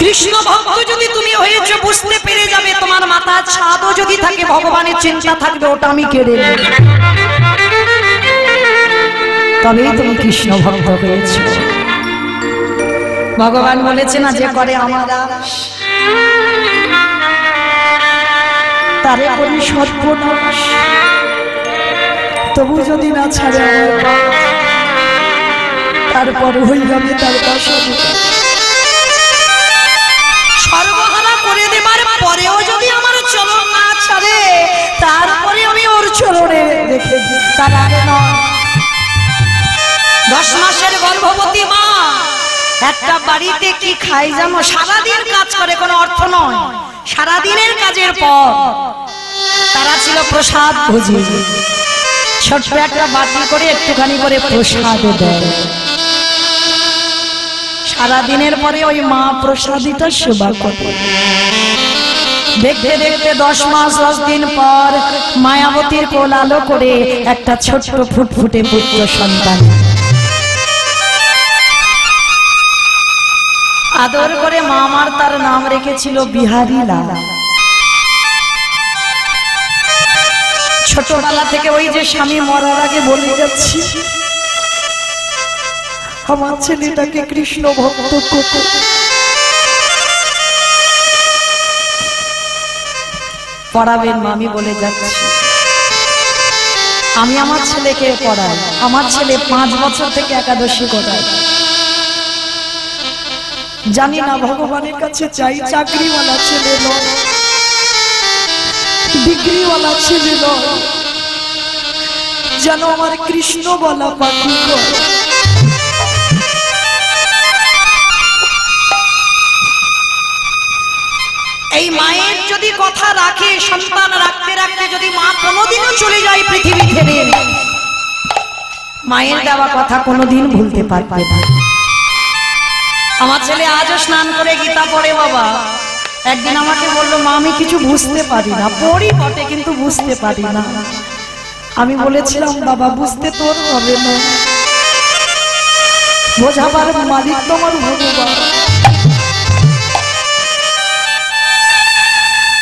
কৃষ্ণ ভক্ত যদি তুমি হয়েছো বুঝতে পেরে যাবে, তোমার মাথা ছাদও যদি থাকে ভগবানের চিন্তা থাকবে, ওটা আমি কেড়ে নেব, তবেই তুমি কৃষ্ণ ভক্ত হয়েছো। ভগবান বলেছে না, যে করে আমার দাস তারে করি সর্বনাশ, তবু যদি না ছাড়ে আমার তারপর হয়ে যাবে তার বাসা। সর্বহারা করে দেবার পরেও যদি আমার চরণ না ছাড়ে, তারপরে আমি ওর চরণে দেখে তার আগে নয়। 10 মাসের গর্ভবতী মা একটা বাড়িতে কি খাই জানো? সারাদিন কাজ করে, কোনো অর্থ নয়, সারাদিনের কাজের পর তারা ছিল প্রসাদ ভোজি। ছোট্ট একটা বাটি করে একটুখানি করে প্রসাদ দেয়। সারাদিনের পরে ওই মা প্রসাদিটা সেবা করে। দেখতে দেখতে 10 মাস 10 দিন পর মায়াবতীর কোল আলো করে একটা ছোট্ট ফুটফুটে পুত্র সন্তান। আদর করে মা আমার তার নাম রেখেছিল বিহারী লাল। ছোটবেলা থেকে ওই যে স্বামী মরার আগে বলে যাচ্ছি, আমার ছেলেটাকে কৃষ্ণ ভক্ত করতে। পড়াবেন মা, আমি বলে যাচ্ছি, আমি আমার ছেলেকে পড়াই। আমার ছেলে 5 বছর থেকে একাদশী করায়। জানি না ভগবানের কাছে চাই চাকরিওয়ালা ছেলে নয়, ডিগ্রিওয়ালা ছেলে নয়, যেন আমার কৃষ্ণ বলা পাখি হয়। এই মায়ের যদি কথা রাখে, সন্তান রাখতে রাখতে যদি মা কোনোদিনও চলে যায় পৃথিবী ছেড়ে, মায়ের দেওয়া কথা কোনোদিন ভুলতে পারবে না। আমার ছেলে আজও স্নান করে গীতা পড়ে বাবা। একদিন আমাকে বললো, মা আমি কিছু বুঝতে পারি না, পড়ি বটে কিন্তু বুঝতে পারি না। আমি বলেছিলাম, বাবা বুঝতে তোর হবে না, বোঝাবার মালিক তোমার ভগবান।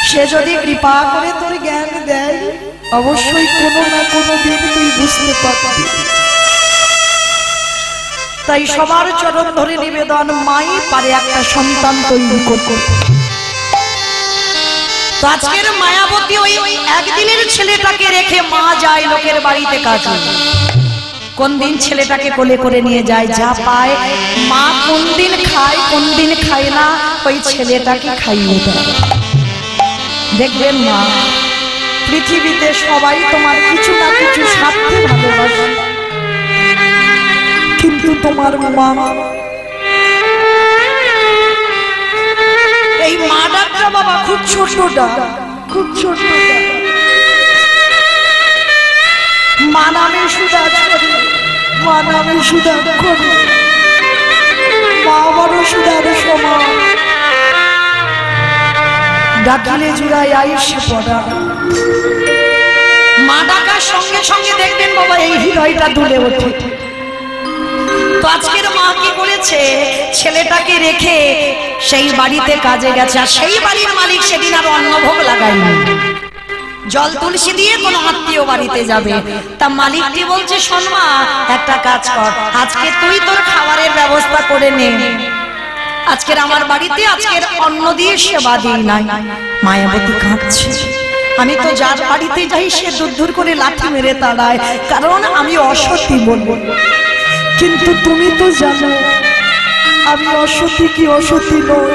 সে যদি কৃপা করে তোর জ্ঞান দেয়, অবশ্যই কোনো না কোনো দিন তুই বুঝতে পারবি। তাই সবার চরণ ধরে নিবেদন, মাই পারে একটা সন্তান তৈরি করতে। তো আজকের মায়াবতী ওই একদিনের ছেলেটাকে রেখে মা যায় লোকের বাড়িতে কাজে। কোন দিন ছেলেটাকে কোলে করে নিয়ে যায়, যা পায় মা কোন দিন খায় কোন দিন খায় না, ওই ছেলেটাকে খাইয়ে দেয়। দেখবেন মা, পৃথিবীতে সবাই তোমার কিছু না কিছু স্বার্থে ভালোবাসে, কিন্তু তোমার মা, এই মা ডাকটা বাবা খুব ছোটটা, খুব ছোটটা। মা নামে সুদা করে, মা নামে সুদা করে, মা বড় সুদার সমান। ডাকিলে জুড়াই আইসে পড়া। মা ডাকার সঙ্গে সঙ্গে দেখবেন বাবা এই হৃদয়টা দুলে ওঠে। তো আজকের মা কি করেছে, ছেলেটাকে রেখে সেই বাড়িতে কাজে গেছে। আর সেই বাড়ির মালিক সেদিন আর অন্নভোগ লাগায়নি, জল তুলসী দিয়ে কোনো আত্মীয় বাড়িতে যাবে। তা মালিকটি বলছে, শোন মা, একটা কাজ কর, আজকে তুই তোর খাবারের ব্যবস্থা করে নে। আজকের আমার বাড়িতে আজকের অন্ন দিয়ে সেবা দিই নাই। মায়াবতী কাঁদছে, আমি তো যার বাড়িতে যাই সে দূর করে লাঠি মেরে তাড়ায়, কারণ আমি অসতী বলবো। কিন্তু তুমি তো জানো আমি অসতী কি অসতী নই।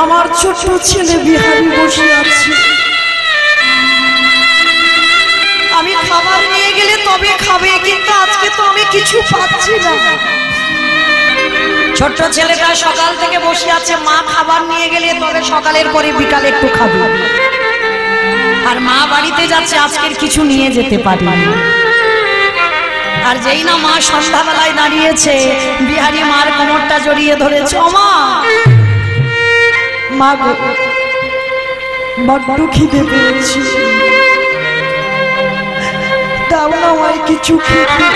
আমার ছোট ছেলে বিহারী বসে আছে, আমি খাবার নিয়ে গেলে তবে খাবে, কিন্তু আজকে তো আমি কিছু পাচ্ছি না। ছোট ছেলেটা সকাল থেকে বসে আছে, মা খাবার নিয়ে গেলে তবে সকালের পরে বিকালে একটু খাবে। আর মা বাড়িতে যাচ্ছে, আজকের কিছু নিয়ে যেতে পারি। আর যেই না মা সন্ধ্যাবেলায় দাঁড়িয়েছে, বিহারী মার কোমরটা জড়িয়ে ধরেছে। ও মা, মা গো, বড্ড খিদে পেয়েছি, দাও না আমায় কিছু খেতে।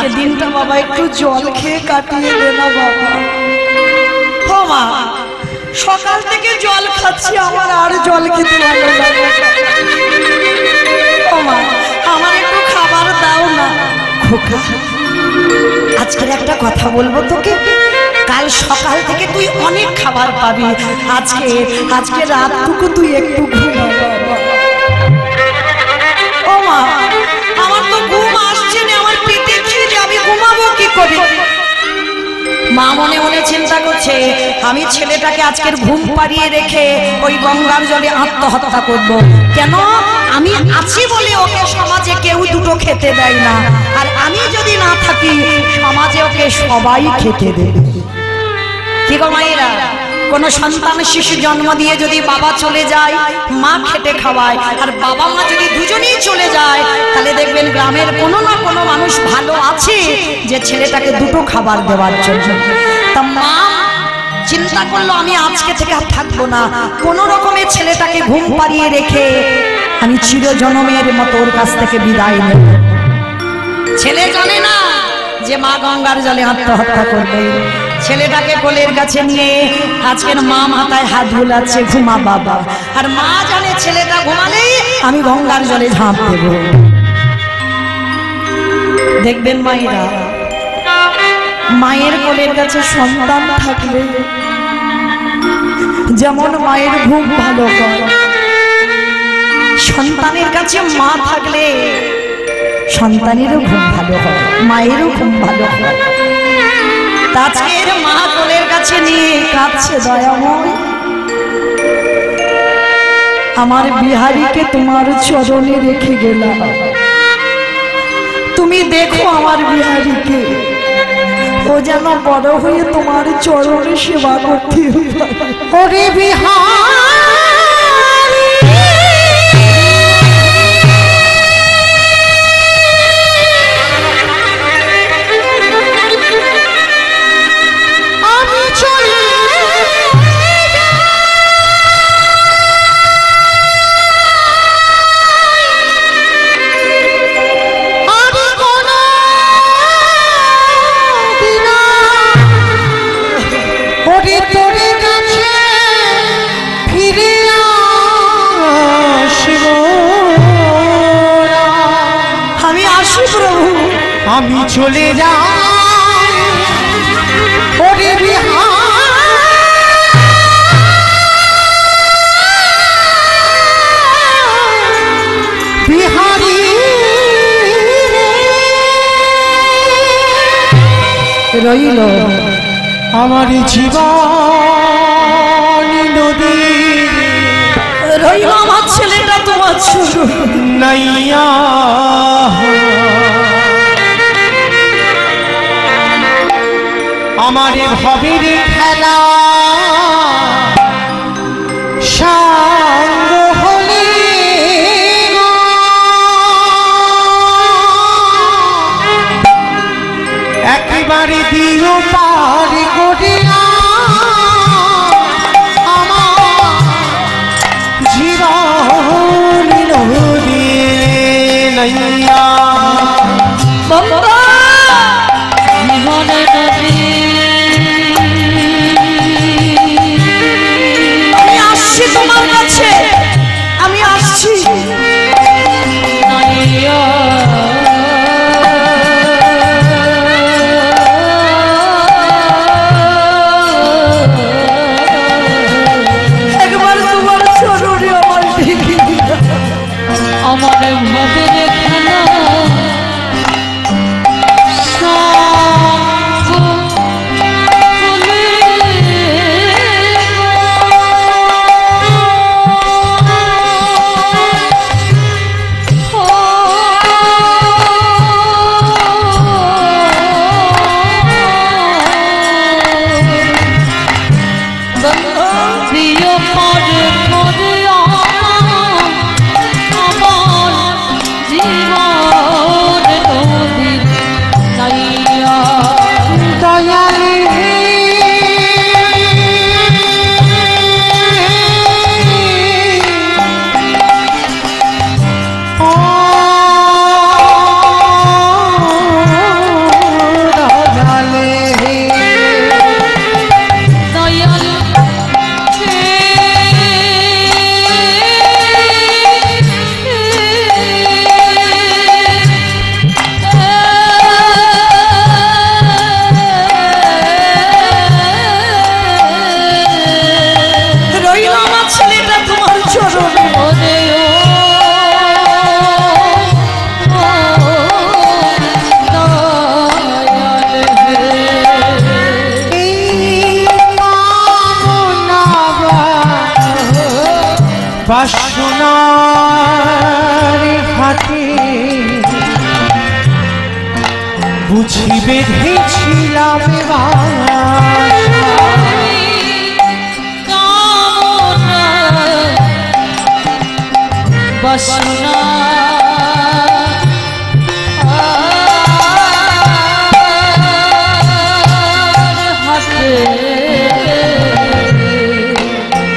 আজকে দিনটা বাবা একটু জল খেয়ে কাটিয়ে দে না বাবা। ও মা, সকাল থেকে জল খাচ্ছি, আমার আর জল খেতে ভালো লাগে। ও মা, আমার একটু খাবার দাও না। খোকা, আজকের একটা কথা বলবো তোকে, কাল সকাল থেকে তুই অনেক খাবার পাবি, আজকে রাতটুকু তুই একটু ঘুমা বাবা। ও মা, আমার তো ঘুম আসছে না, আমার পেটে খিদে, আমি ঘুমাবো কি করে? মা মনে মনে চিন্তা করছে, আমি ছেলেটাকে আজকের ঘুম পাড়িয়ে রেখে ওই গঙ্গার জলে আত্মহত্যা করব। কেন? আমি আছি বলে ওকে সমাজে কেউ দুটো খেতে দেয় না, আর আমি যদি না থাকি সমাজে ওকে সবাই খেতে দেবে। কি গো মায়েরা, কোন সন্তান শিশু জন্ম দিয়ে যদি বাবা চলে যায়, মা খেটে খাওয়ায়, আর বাবা মা যদি দুজনেই চলে যায়, তাহলে দেখবেন গ্রামের কোনো না কোনো মানুষ ভালো আছে যে ছেলেটাকে দুটো খাবার দেওয়ার জন্য। তা মা চিন্তা করলো, আমি আজকে থেকে আর থাকবো না, কোন রকমের ছেলেটাকে ঘুম পাড়িয়ে রেখে আমি চিরজনমের মতো ওর কাছ থেকে বিদায় নেব। ছেলে জানে না যে মা গঙ্গার জলে আত্মহত্যা করবে। ছেলেটাকে কোলের কাছে নিয়ে আজকের মা মাথায় হাত বুলাচ্ছে, ঘুমা বাবা। আর মা জানে ছেলেটা ঘুমালেই আমি গঙ্গার জলে ঝাঁপ দেব। দেখবেন মায়েরা, মায়ের কোলের কাছে সন্তান থাকলে যেমন মায়ের ঘুম ভালো হয়, সন্তানের কাছে মা থাকলে সন্তানেরও ঘুম ভালো হয়, মায়েরও ঘুম ভালো হয়। আজকের মা কোলের কাছে নিয়ে কাঁদছে, দয়াময় আমার বিহারীকে তোমার চরণে রেখে গেলাম, তুমি দেখো আমার বিহারীকে, ও যেন বড় হয়ে তোমার চরণে সেবা করতে ওরে বিহারী। আমি চলে যাই ওরে বিহারী রইল আমার জীবন নদী, রইল আমার ছেলেটা তোমার শুরু নাইয়া। আমার ভবের খেলা সাঙ্গ হলে একেবারে দিও পার করে আমার জীবন নদী বাসনার হাতে বুঝি বেঁধেছিলাম বাসনা হাতে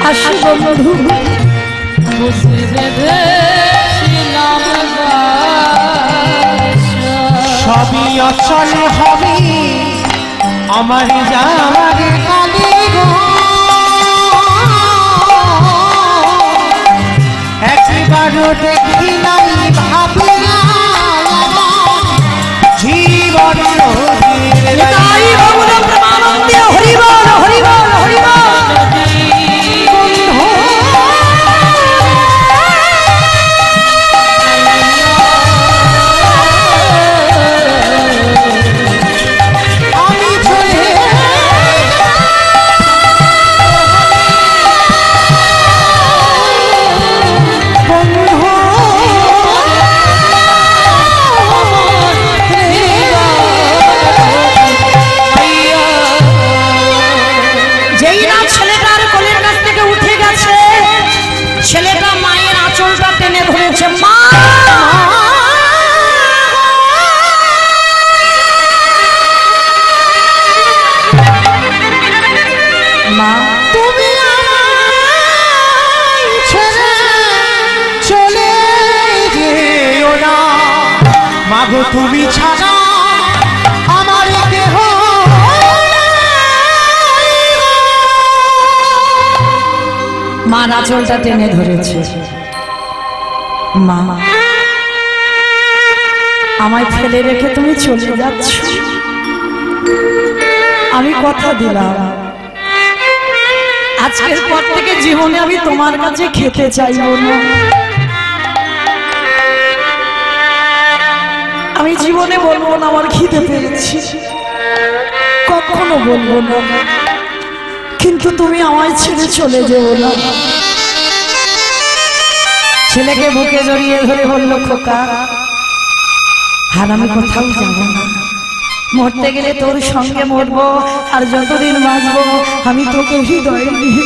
আসব মধু বুঝি বেঁধেছিলাম সবই অচল হবে আমার যাওয়ার কালে গো একবারও দেখি নাই ভাবিয়া জীবন তাই ভগবান প্রেমানন্দে হরি বল হরি বল হরি বল ছেলেটা মায়ের আঁচলটা টেনে ধরেছে মা মা তুমি ছেড়ে চলে যেও না মাগো তুমি ছাড়া আমার কেহ মার আঁচলটা টেনে ধরেছে মা আমায় ফেলে রেখে তুমি চলে যাচ্ছ আমি কথা দিলাম আজকের পর থেকে জীবনে আমি তোমার কাছে খেতে চাইব না আমি জীবনে বলবো না আমার খিদে পেয়েছি কখনো বলবো না কিন্তু তুমি আমায় ছেড়ে চলে যেও না ছেলেকে বুকে জড়িয়ে ধরে বলল খোকা আর আমি কোথাও যাব না মরতে গেলে তোর সঙ্গে মরবো আর যতদিন বাঁচবো আমি তোকে হৃদয়ে নিয়ে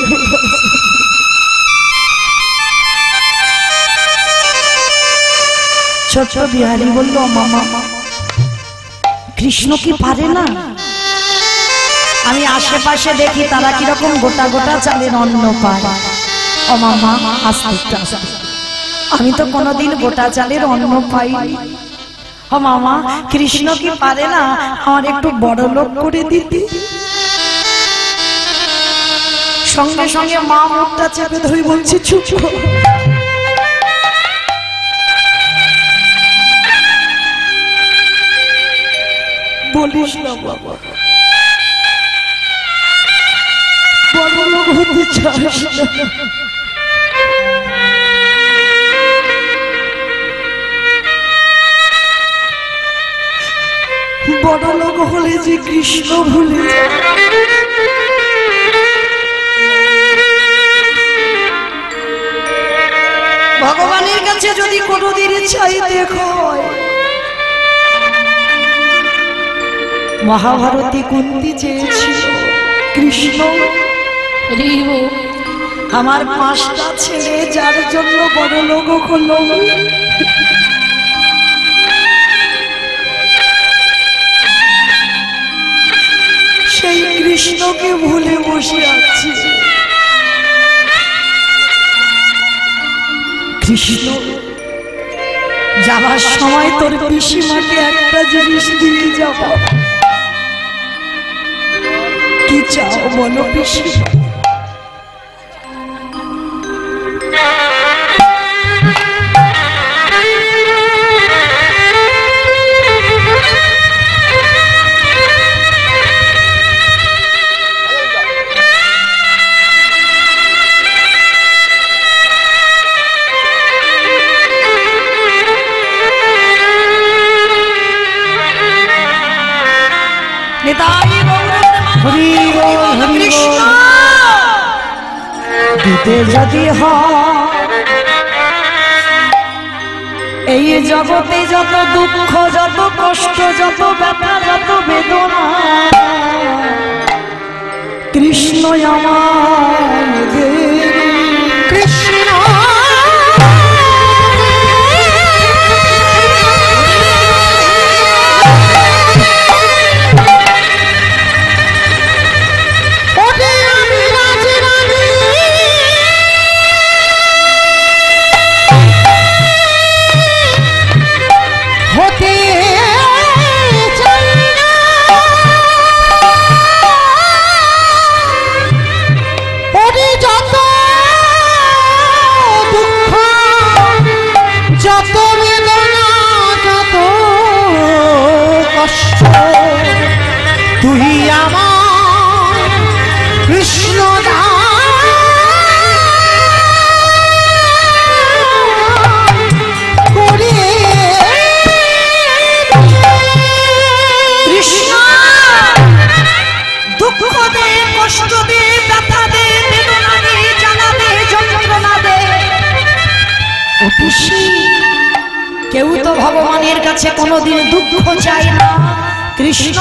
ছোট বিহারি বলল মামা কৃষ্ণ কি পারে না আমি আশেপাশে দেখি তারা কিরকম গোটা গোটা চালের অন্ন পায় ও মামা আস্তে আস্তে আমি তো কোনোদিন গোটা চালের অন্ন পাইনি ও মামা কৃষ্ণ কি পারে না আমার একটু বড় লোক করে দিতে সঙ্গে সঙ্গে মা মুখটা চেপে ধরে বলছে চুপ বলিস না বাবা বড় লোক হতে চাস না বড় লোক হলে যে কৃষ্ণ ভুলে ভগবানের কাছে যদি কোনোদিন চাইতে হয় মহাভারতী কুন্তি চেয়েছিল কৃষ্ণ আমার 5টা ছেলে যার জন্য বড় লোক হলো সেই কৃষ্ণকে ভুলে বসে আছি কৃষ্ণ যাবার সময় তোর পিসিমাকে একটা জিনিস দিয়ে যাব কি চাও বলো পিসিমা হরি বল হরি কৃষ্ণ দিতে যদি হয় এই জগতে যত দুঃখ যত কষ্ট যত ব্যথা যত বেদনা কৃষ্ণ আমার কৃষ্ণ তুই আমার কৃষ্ণ কৃষ্ণ দুঃখ দে কষ্ট দে ব্যথা দে বেদনা দে জ্বালা দে যন্ত্রণা দে কেউ তো ভগবানের কাছে কোনোদিন দুঃখ চায় না কৃষ্ণ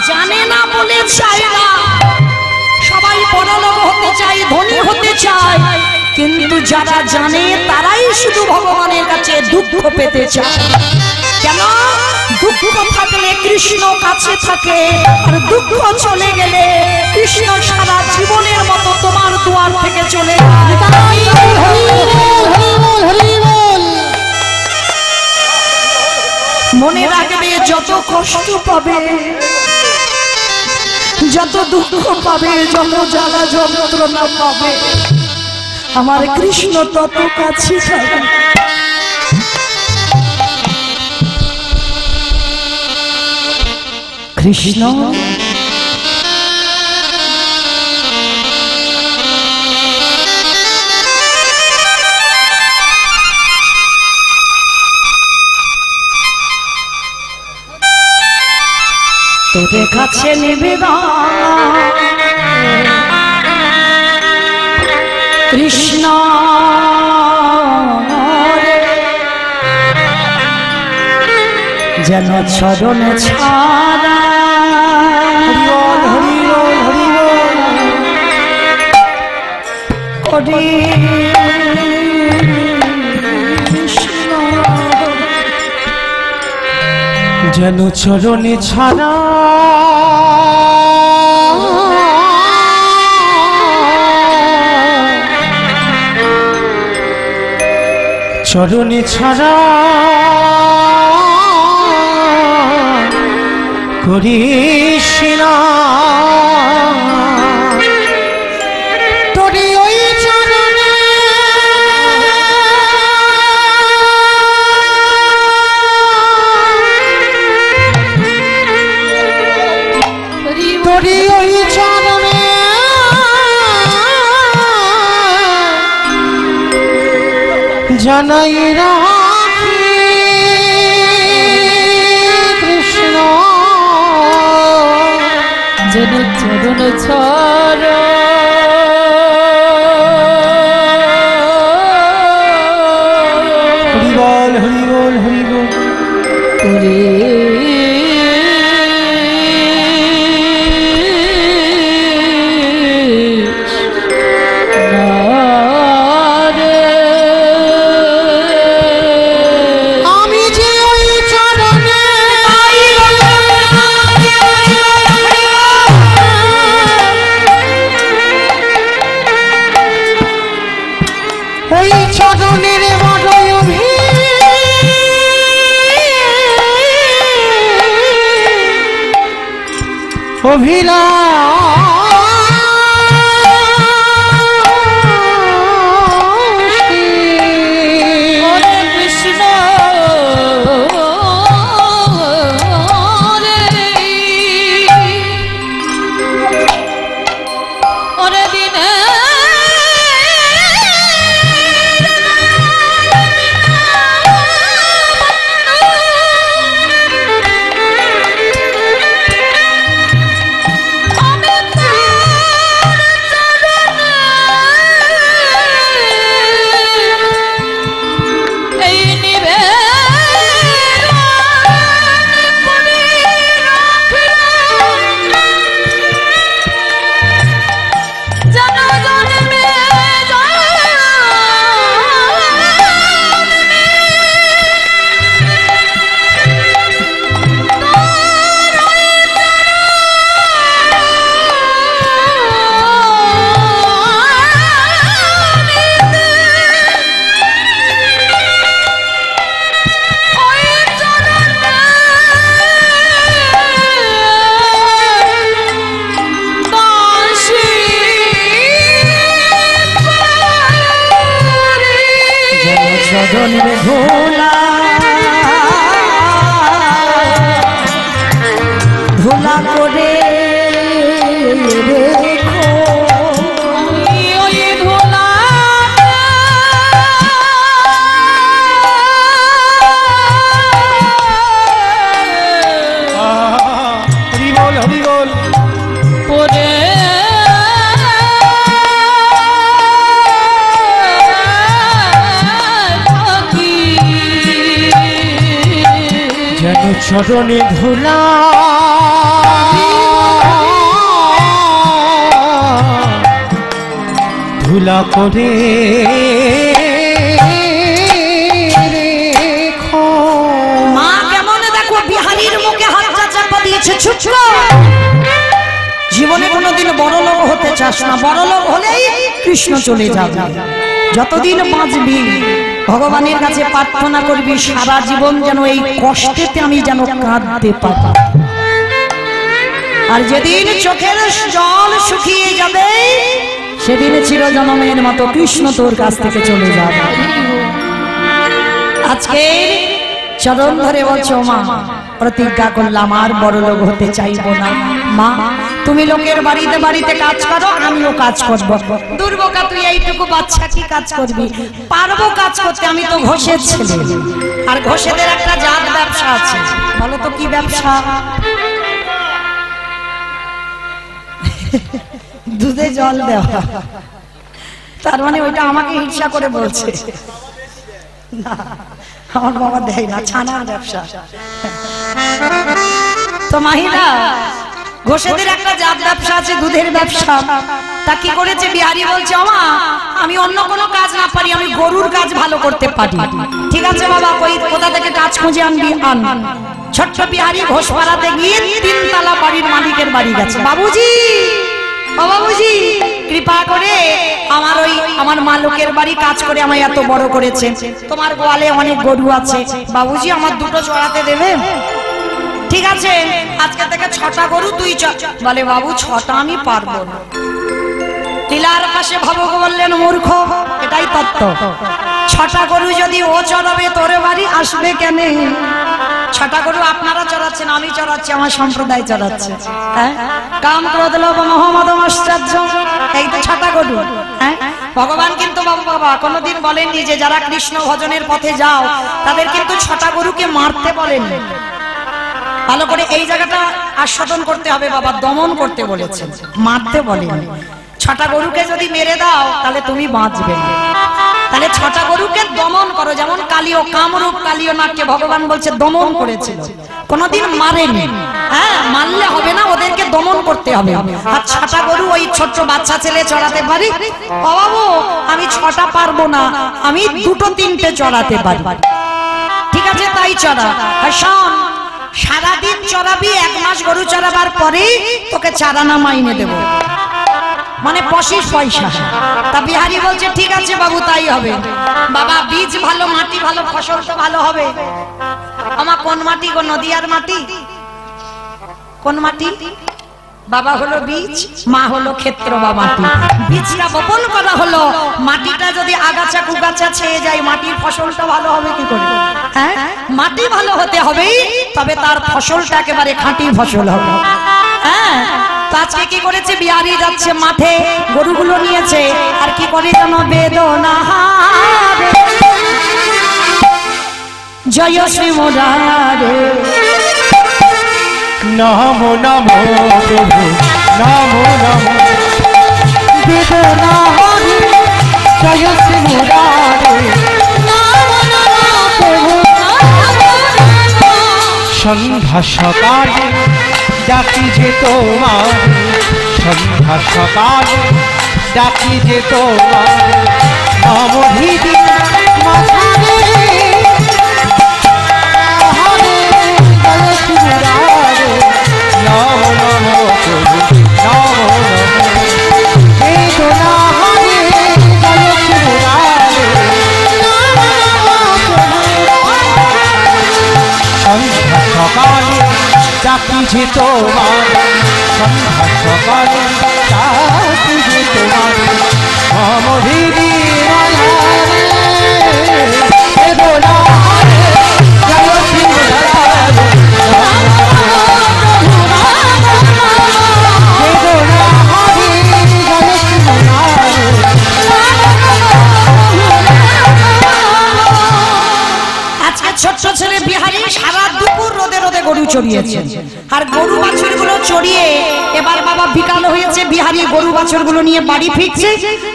জানে না বলে চায় না সবাই বড়লোক হতে চায় ধনী হতে চায় কিন্তু যারা জানে তারাই শুধু ভগবানের কাছে দুঃখ পেতে চায় কেন দুঃখ থাকলে কৃষ্ণ কাছে থাকে আর দুঃখ চলে গেলে কৃষ্ণ সারা জীবনের মতো তোমার দুয়ার থেকে চলে যায় মনে রাখবে যত কষ্ট পাবে যত দুঃখ পাবে যত জ্বালা যন্ত্রণা পাবে আমার কৃষ্ণ তত কাছে যাবে কৃষ্ণ তোদের কাছে নিবেদন কৃষ্ণ যেন চরণে ছাড়া যেন চরণে ছাড়া চরণে ছাড়া করিস না তোরে ওই চরণে তোরে ওই চরণে জানাই রাখি কৃষ্ণ যেন চরণ ছড় হরিবল হরিবল হরিবল করে আমি চরণের ধুলা ধুলা করে রেখো ওই ধুলা হরি বল হরি বল পরে যেন চরণে ধুলা ধুলা করে রেখো। মা কেমন দেখো বিহারীর মুখে হাতটা চাপা দিয়েছে ছুটল জীবনে কোনোদিন বড় লোক হতে চাস না বড় লোক হলেই কৃষ্ণ চলে যাবে যতদিন বাঁচবি ভগবানের কাছে প্রার্থনা করবি সারা জীবন যেন এই কষ্টেতে আমি যেন কাঁদতে পারি আর যেদিন চোখের জল শুকিয়ে যাবে সেদিন চিরজন্মের মতো কৃষ্ণ তোর কাছ থেকে চলে যাবে আজকে চরণ ধরে বলছো মা প্রতিজ্ঞা করলাম আর বড় লোক হতে চাইবো না মা তুমি লোকের বাড়িতে বাড়িতে কাজ করো আমিও কাজ করব দুর্বোকা তুই এইটুকু বাচ্চা কি কাজ করবি পারবো কাজ করতে আমি তো ঘোষের ছেলে আর ঘোষেদের একটা জাত ব্যবসা আছে বলো তো কি ব্যবসা দুধে জল দেওয়া তার মানে ওইটা আমাকে হিংসা করে বলছে না আমার বাবা দেয় না ছানার ব্যবসা তো মাহিরা ঘোষেদের একটা জাত ব্যবসা আছে দুধের ব্যবসা তা কি করেছে বিহারী বলছে আমা আমি অন্য কোনো কাজ না পারি আমি গরুর কাজ ভালো করতে পারি ঠিক আছে বাবা কই কোথা থেকে কাজ খুঁজে আনবি আন ছোট্ট বিহারী ঘোষপাড়াতে গিয়ে 3 তলা বাড়ির মালিকের বাড়ি গেছে বাবুজি ও বাবুজি কৃপা করে আমার মালিকের বাড়ি কাজ করে আমায় এত বড় করেছে তোমার গোয়ালে অনেক গরু আছে বাবুজি আমার দুটো চড়াতে দেবে ঠিক আছে আজকে থেকে 6টা গরু তুই বলে বাবু 6টা আমি পারবো না টিলার পাশে ভাবক বললেন মূর্খ এটাই তত্ত্ব 6টা গরু যদি ও চড়াবে তোর বাড়ি আসবে কেন 6টা গরু আপনারা চড়াচ্ছেন আমি চড়াচ্ছি আমার সম্প্রদায় চড়াচ্ছে হ্যাঁ কাম ক্রোধ লোভ মোহ মদ আশ্চর্য এই তো 6টা গরু হ্যাঁ ভগবান কিন্তু বাবা কোনোদিন বলেননি যে যারা কৃষ্ণ ভজনের পথে যাও তাদের কিন্তু 6টা গরুকে মারতে বলেননি ভালো করে এই জায়গাটা আস্বাদন করতে হবে বাবা দমন করতে বলেছেন মারতে বলেননি 6টা গরুকে যদি মেরে দাও তাহলে তুমি বাঁচবে না তাহলে 6টা গরুকে দমন করো যেমন কালিও কামরূপ কালিও নাটকে ভগবান বলছে দমন করেছিল কোনোদিন মারেনি হ্যাঁ মারলে হবে না ওদেরকে দমন করতে হবে আর 6টা গরু ওই ছোট্ট বাচ্চা ছেলে চড়াতে পারি ও বাবু আমি 6টা পারবো না আমি 2টো 3টে চড়াতে পারি ঠিক আছে তাই চড়া আর শোন সারাদিন চড়াবি 1 মাস গরু চড়াবার পরে তোকে চারানা মাইনে দেব মানে 25 পয়সা তা বিহারী বলছে ঠিক আছে বাবু তাই হবে বাবা বীজ ভালো মাটি ভালো ফসল তো ভালো হবে আমার কোন মাটি গো নদিয়ার মাটি কোন মাটি বাবা হলো বীজ মা হলো ক্ষেত্র বা মাটি বীজটা বপন করা হলো মাটিটা যদি আগাছা কুগাছা ছেয়ে যায় মাটির ফসলটা ভালো হবে কি করে হ্যাঁ মাটি ভালো হতে হবে তবে তার ফসলটা একেবারে খাঁটি ফসল হবে হ্যাঁ আজকে কি করেছে বিহারী যাচ্ছে মাঠে গরুগুলো নিয়েছে আর কি করে যেন বেদনা জয় শ্রী মুরারে নমো নমো প্রভু নমো নমো বেদনা হরি জয় শ্রী মুরারে নমো নমো প্রভু সন্ধ্যা সকালে ডাকি যে তোমার সন্ধ্যা সকালে ডাকি যে তোমার অমহিদি মাঝারে হরে জয় শ্রী মুরারে নমো নমো প্রভু নমো নমো বেদনা হরে জয় শ্রী মুরারে নমো নমো সন্ধ্যা সকালে ডাকি যে তোমার সন্ধ্যা সকালে ডাকি যে তোমার অমহিদি মাঝারে গরু চড়িয়েছেন, আর গরু বাছুরগুলো চড়িয়ে এবার বাবা বিকাল হয়েছে, বিহারি গরু বাছুরগুলো নিয়ে বাড়ি ফিরছে।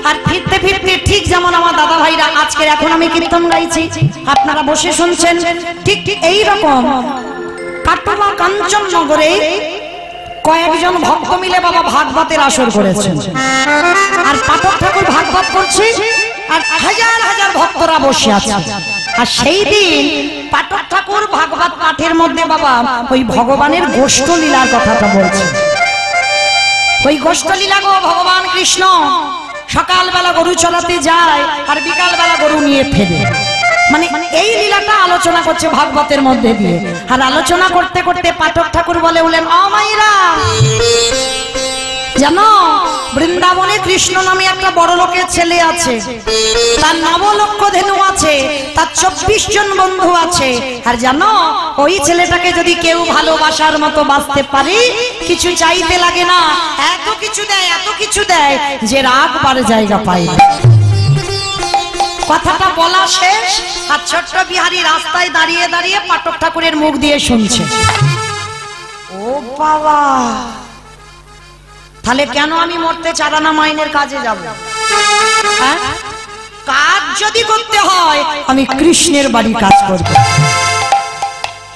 আর ফিরতে ফিরতে ঠিক যেমন আমার দাদা ভাইরা আজকের এখন আমি কীর্তন গাইছি, আপনারা বসে শুনছেন, ঠিক ঠিক এই রকম কাটোয়া কাঞ্চননগরে কয়েকজন ভক্ত মিলে বাবা ভাগবতের আসর করেছেন। আর পাঠক ঠাকুর ভাগবত করছে, আর হাজার হাজার ভক্তরা বসে আছে। আর সেই দিন পাঠক ঠাকুর ভাগবত পাঠের মধ্যে বাবা ওই ভগবানের গোষ্ঠ লীলার কথাটা বলছে। ওই গোষ্ঠ লীলা গো, ভগবান কৃষ্ণ সকালবেলা গরু চড়াতে যায় আর বিকালবেলা গরু নিয়ে ফেরে, মানে এই লীলাটা আলোচনা করছে ভাগবতের মধ্যে দিয়ে। আর আলোচনা করতে করতে পাঠক ঠাকুর বলে উঠলেন, ও মায়েরা জানো বৃন্দাবনে কৃষ্ণ নামে একটা বড় লোকের ছেলে আছে, তার 9 লক্ষ ধেনু আছে, তার 24 জন বন্ধু আছে। আর জানো ওই ছেলেটাকে যদি কেউ ভালোবাসার মতো বাঁচতে পারে, কিছু চাইতে লাগে না, এত কিছু দেয় এত কিছু দেয় যে রাখবার জায়গা পায় না। কথাটা বলা শেষ, আর ছোট্ট বিহারী রাস্তায় দাঁড়িয়ে দাঁড়িয়ে পাঠক ঠাকুরের মুখ দিয়ে শুনছে। ও বাবা, তাহলে কেন আমি মরতে চারানা মাইনের কাজে যাব? হ্যাঁ, কাজ যদি করতে হয় আমি কৃষ্ণের বাড়ি কাজ করব।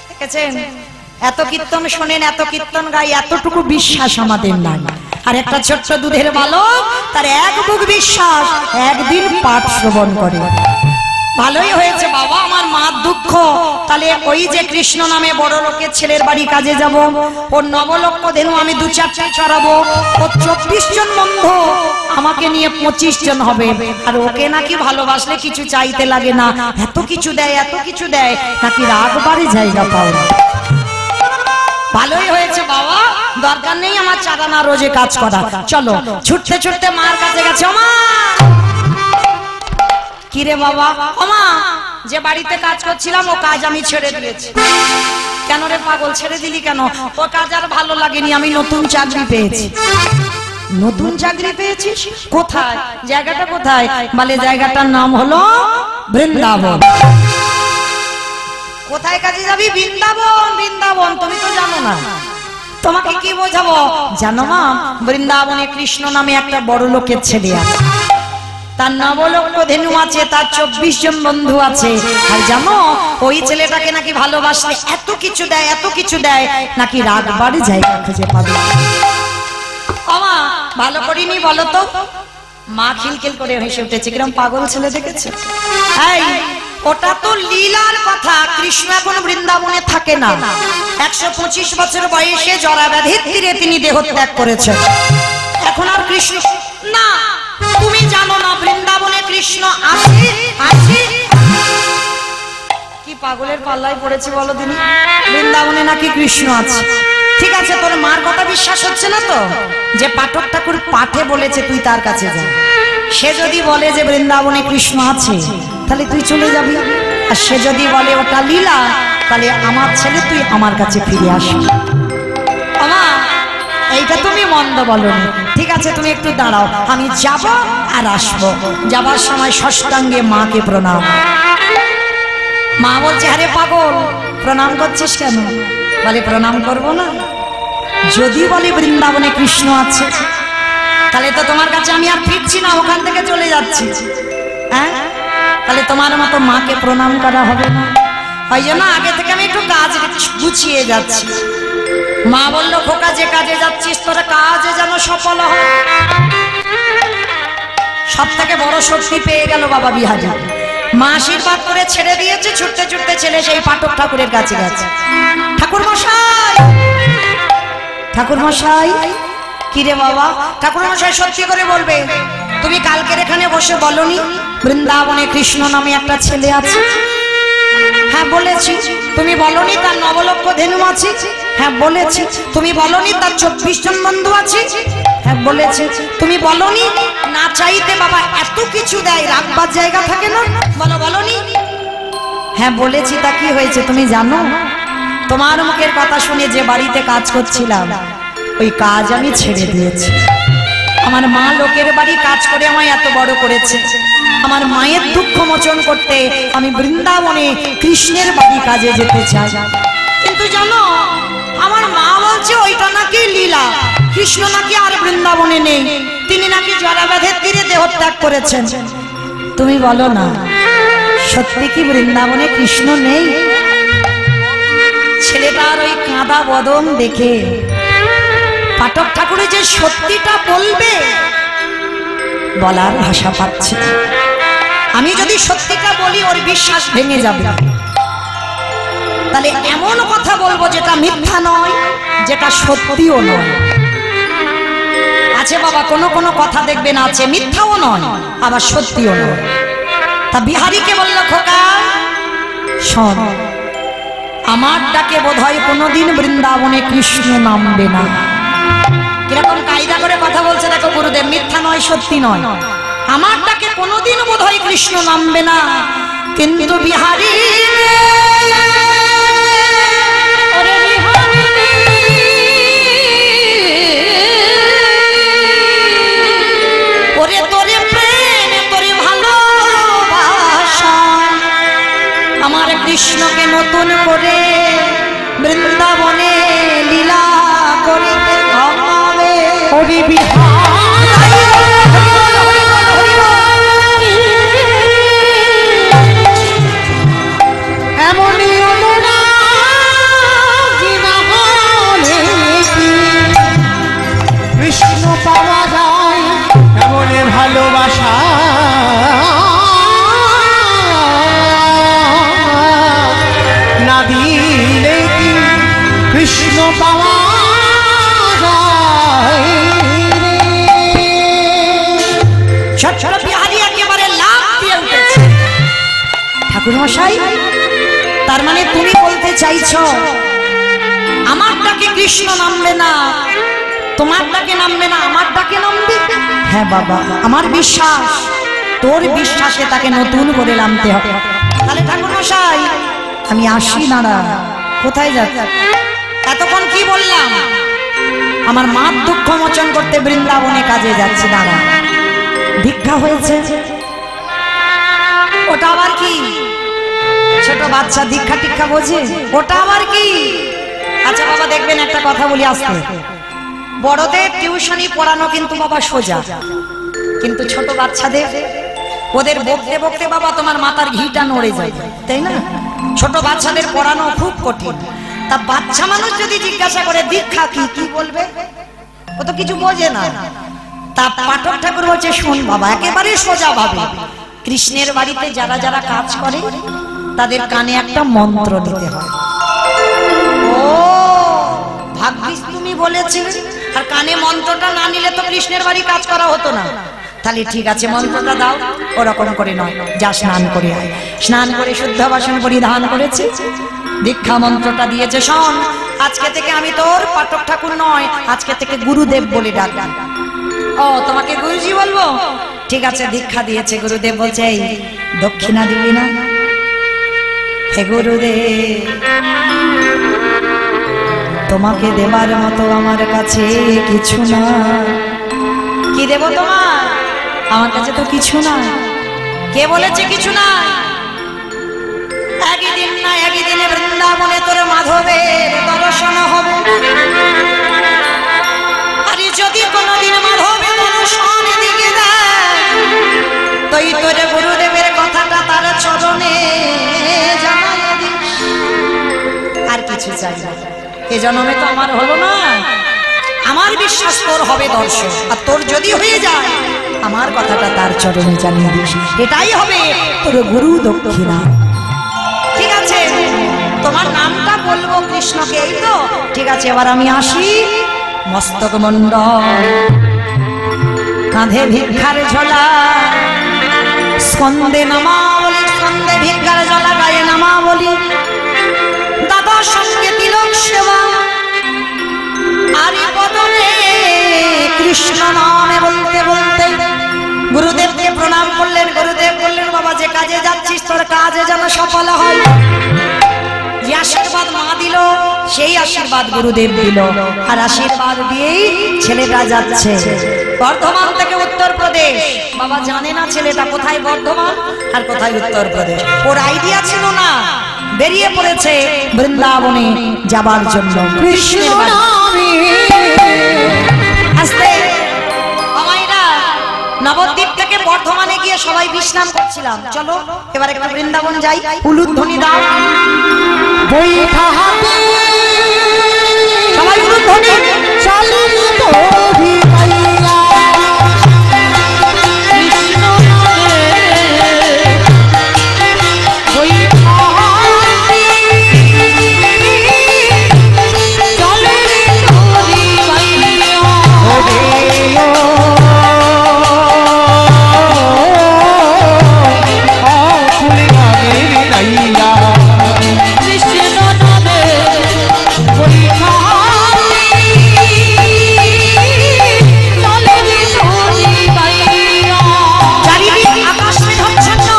দেখেছেন, এত কীর্তন শোনেন, এত কীর্তন গাই, এতটুকু বিশ্বাস আমাদের নাই। আর একটা ছোট্ট দুধের বালক, তার এক বুক বিশ্বাস, একদিন পাঠ শ্রবণ করে। ভালোই হয়েছে বাবা, আমার মার দুঃখ, তাহলে ওই যে কৃষ্ণ নামে বড় লোকের ছেলের বাড়ি কাজে যাব, ওর 9 লক্ষ ধেনু আমি 2-4টা চড়াবো, ওর 24 জন বন্ধু, আমাকে নিয়ে 25 জন হবে। আর ওকে নাকি ভালোবাসলে কিছু চাইতে লাগে না, এত কিছু দেয় এত কিছু দেয়, নাকি রাখবারে জায়গা পাও না। ভালোই হয়েছে বাবা, দরকার নেই আমার চারানা রোজে কাজ করা। চলো, ছুটতে ছুটতে মার কাছে গেছে। ও মা, কিরে বাবা? ও মা, যে বাড়িতে কাজ করছিলাম ও কাজ আমি ছেড়ে দিয়েছি। কেন রে পাগল, ছেড়ে দিলি কেন? ও কাজ আর ভালো লাগেনি, আমি নতুন চাকরি পেয়েছি। নতুন চাকরি পেয়েছিস? কোথায়? জায়গাটা কোথায়? বলে জায়গাটার নাম হলো বৃন্দাবন। কোথায় কাজে যাবি? বৃন্দাবন। বৃন্দাবন তুমি তো জানো না, তোমাকে কি বোঝাবো? জানো মা, বৃন্দাবনে কৃষ্ণ নামে একটা বড় লোকের ছেলে আছে, তার 9 লক্ষ ধেনু আছে, তার 24 জন বন্ধু আছে। আর জানো ওই ছেলেটাকে নাকি ভালোবাসলে এত কিছু দেয় এত কিছু দেয়, নাকি রাখবার জায়গা খুঁজে পাবে। মা ভালো করিনি বলো তো? মা খিলখিল করে হেসে উঠেছে, কিরম পাগল ছেলে দেখেছে। এই ওটা তো লীলার কথা, কৃষ্ণ এখন বৃন্দাবনে থাকে না। 125 বছর বয়সে জরাব্যাধির তীরে তিনি দেহত্যাগ করেছেন। এখন আর কৃষ্ণ না, তুমি জানো না বৃন্দাবনে কৃষ্ণ আছে? আছে। কি পাগলের পাল্লায় পড়েছে বলো দিনি? বৃন্দাবনে নাকি কৃষ্ণ আছে। ঠিক আছে, তোর মার কথা বিশ্বাস হচ্ছে না তো? যে পাঠক ঠাকুর পাঠে বলেছে তুই তার কাছে যা, সে যদি বলে যে বৃন্দাবনে কৃষ্ণ আছে, তাহলে তুই চলে যাবি। আর সে যদি বলে ওটা লীলা, তাহলে আমার ছেলে তুই আমার কাছে ফিরে আসবি। মা এইটা তুমি মন্দ বলনি, ঠিক আছে তুমি একটু দাঁড়াও, আমি যাব আর আসবো। যাবার সময় ষষ্ঠাঙ্গে মাকে প্রণাম। মা বলছে, আরে পাগল প্রণাম করছিস কেন? বলে প্রণাম করব না, যদি বলে বৃন্দাবনে কৃষ্ণ আছে, তাহলে তো তোমার কাছে আমি আর ফিরছি না, ওখান থেকে চলে যাচ্ছি। হ্যাঁ, তাহলে তোমার মতো মাকে প্রণাম করা হবে না। ওই জন্য আগে থেকে আমি একটু কাজ গুছিয়ে যাচ্ছি। মা বললো, খোকা যে কাজে যাচ্ছিস তোরা কাজে যেন সফল হয়। সব থেকে বড় শক্তি পেয়ে গেল বাবা বিহারী। মা আশীর্বাদ করে ছেড়ে দিয়েছে, ছুটতে ছুটতে ছেলে সেই পাঠক ঠাকুরের কাছে গেছে। ঠাকুর মশাই, ঠাকুর মশাই। কিরে বাবা? ঠাকুর মশাই সত্যি করে বলবে, তুমি কালকের এখানে বসে বলনি বৃন্দাবনে কৃষ্ণ নামে একটা ছেলে আছে? হ্যাঁ বলেছি। তুমি বলনি তার 9 লক্ষ ধেনু আছে? হ্যাঁ বলেছি। তুমি বলনি তার 24 জন বন্ধু আছে? হ্যাঁ বলেছি। তুমি বলনি না চাইতে বাবা এত কিছু দেয়, রাখবার জায়গা থাকে না? বলো বলনি? হ্যাঁ বলেছি। তা কি হয়েছে তুমি জানো? তোমার মুখের কথা শুনে যে বাড়িতে কাজ করছিলাম, ওই কাজ আমি ছেড়ে দিয়েছি। আমার মা লোকের বাড়ি কাজ করে আমায় এত বড় করেছে, আমার মায়ের দুঃখ মোচন করতে আমি বৃন্দাবনে কৃষ্ণের বাড়ি কাজে যেতে চাই। কিন্তু জানো আমার মা বলছে ওইটা নাকি লীলা, কৃষ্ণ নাকি আর বৃন্দাবনে নেই, তিনি নাকি জরাব্যাধের তীরে দেহত্যাগ করেছেন। তুমি বলো না সত্যি কি বৃন্দাবনে কৃষ্ণ নেই? ছেলেটার ওই কাঁদা বদন দেখে পাঠক ঠাকুর যে সত্যিটা বলবে বলার ভাষা পাচ্ছে। আমি যদি সত্যিটা বলি ওর বিশ্বাস ভেঙে যাবে, তাহলে এমন কথা বলবো যেটা মিথ্যা নয়, যেটা সত্যিও নয়। আছে বাবা কোন কোন কথা দেখবেন আছে মিথ্যাও নয় আবার সত্যিও নয়। তা বিহারীকে বলল খোকা শোন, আমার ডাকে বোধহয় কোনোদিন বৃন্দাবনে কৃষ্ণ নামবে না। কিরকম কায়দা করে কথা বলছে দেখো গুরুদেব, মিথ্যা নয় সত্যি নয়। আমার ডাকে কোনোদিন বোধহয় কৃষ্ণ নামবে না, কিন্তু বিহারী ওরে তোরে প্রেম তোরে ভালোবাসা আমার কৃষ্ণকে নতুন করে বৃন্দাবনে লীলা করিতে হবে। ওরে বিহারী এমনই অনুরাগী না হলে কি কৃষ্ণ পাওয়া যায়, এমনই ভালোবাসা না দিলে কি কৃষ্ণ পাওয়া যায় রে। ছোট বিহারী একেবারে লাফ দিয়ে উঠেছে। ঠাকুর মশাই তার মানে তুমি বলতে চাইছো আমার ডাকে কৃষ্ণ নামবে না, তোমার ডাকে নামবে না, আমার ডাকে নামবে? হ্যাঁ বাবা আমার বিশ্বাস, তোর বিশ্বাসে তাকে নতুন করে নামতে হবে। তাহলে ঠাকুর মশাই আমি আসি না। কোথায় যাচ্ছি? এতক্ষণ কি বললাম? আমার মার দুঃখ মোচন করতে বৃন্দাবনে কাজে যাচ্ছি। দাঁড়া ভিক্ষা হয়েছে, ওটা আবার কি? ছোট বাচ্চা দীক্ষা টিক্ষা বোঝে, ওটা আবার কি? আচ্ছা বাবা দেখবেন একটা কথা বলি আসতে, বড়দের টিউশনি পড়ানো কিন্তু বাবা সোজা, কিন্তু ছোট বাচ্চাদের ওদের বকতে বকতে বাবা তোমার মাথার ঘিটা নড়ে যায়, তাই না? ছোট বাচ্চাদের পড়ানো খুব কঠিন। তা বাচ্চা মানুষ যদি জিজ্ঞাসা করে দীক্ষা কি, কি বলবে? ও তো কিছু বোঝে না। তা পাঠক ঠাকুর বলছে শোন বাবা একেবারে সোজা ভাবে, কৃষ্ণের বাড়িতে যারা যারা কাজ করে তাদের কানে একটা মন্ত্র দিতে হয়। ও ভাগ্যিস তুমি বলেছিলে, আর কানে মন্ত্রটা না নিলে তো কৃষ্ণের বাড়ি কাজ করা হতো না। তাহলে ঠিক আছে মন্ত্রটা দাও। ওরকম করে নয়, যা স্নান করে আয়। স্নান করে শুদ্ধ বাসন পরিধান করেছে, দীক্ষা মন্ত্রটা দিয়েছে। শোন আজকে থেকে আমি তোর পাঠক ঠাকুর নয়, আজকে থেকে গুরুদেব বলে ডাকবি। ও তোমাকে গুরুজি বলবো? ঠিক আছে দীক্ষা দিয়েছে। গুরুদেব বলছে এই দক্ষিণা দিবি না? হে গুরুদেব তোমাকে দেবার মতো আমার কাছে কিছু না। কি দেব তোমার? আমার কাছে তো কিছু না। কে বলেছে কিছু না? একদিন না একদিনে বৃন্দাবনে তোর মাধবের দর্শন হবে। আরে যদি কোনদিন মাধবের দর্শন দিকে দেয় তুই তোর গুরুদেবের কথাটা তার চরণে জানাই দিস। আর কিছু চাই না। এ জন্মে তো আমার হলো না, আমার বিশ্বাস তোর হবে দর্শন। আর তোর যদি হয়ে যায় আমার কথাটা তার চরণে জানিয়ে দিস, এটাই হবে তোর গুরু দক্ষিণা। ঠিক আছে তোমার নামটা বলবো কৃষ্ণকে, এই তো? ঠিক আছে এবার আমি আসি। মস্তক মণ্ডল কাঁধে ভিক্ষার ঝোলা, স্কন্দে নামা বলি, স্কন্দে ভিক্ষার ঝোলা, গায়ে নামা বলি, দাদার সঙ্গে তিলক সেবা, আরি বদনে কৃষ্ণ নামে বলতে বলতে গুরুদেবকে প্রণাম করলেন। গুরুদেব বললেন বাবা যে কাজে যাচ্ছিস তোর কাজে যেন সফল হয়। যে আশীর্বাদ মা দিল সেই আশীর্বাদ গুরুদেব দিল, আর আশীর্বাদ দিয়েই ছেলেটা যাচ্ছে বর্ধমান থেকে উত্তরপ্রদেশ। বাবা জানে না ছেলেটা কোথায় বর্ধমান আর কোথায় উত্তরপ্রদেশ, ওর আইডিয়া ছিল না। বেরিয়ে পড়েছে বৃন্দাবনে যাবার জন্য। কৃষ্ণের বাড়ি। আস্তে আমায়রা নবদ্বীপ থেকে বর্ধমানে গিয়ে সবাই বিশ্রাম করছিলাম, চলো এবার একটু বৃন্দাবন যাই। উলুধ্বনি দাও বৈঠা হাতে সবাই, উলুধ্বনি। চালিয়ে তোরি মাইয়া কৃষ্ণ ওই চলে রে তোরি মাইয়া ওরে ও ফুলে গানে নাইয়া কৃষ্ণ নামে ওই চলে রে তোরি মাইয়া চারিদিক আকাশ মেঘাচ্ছন্ন,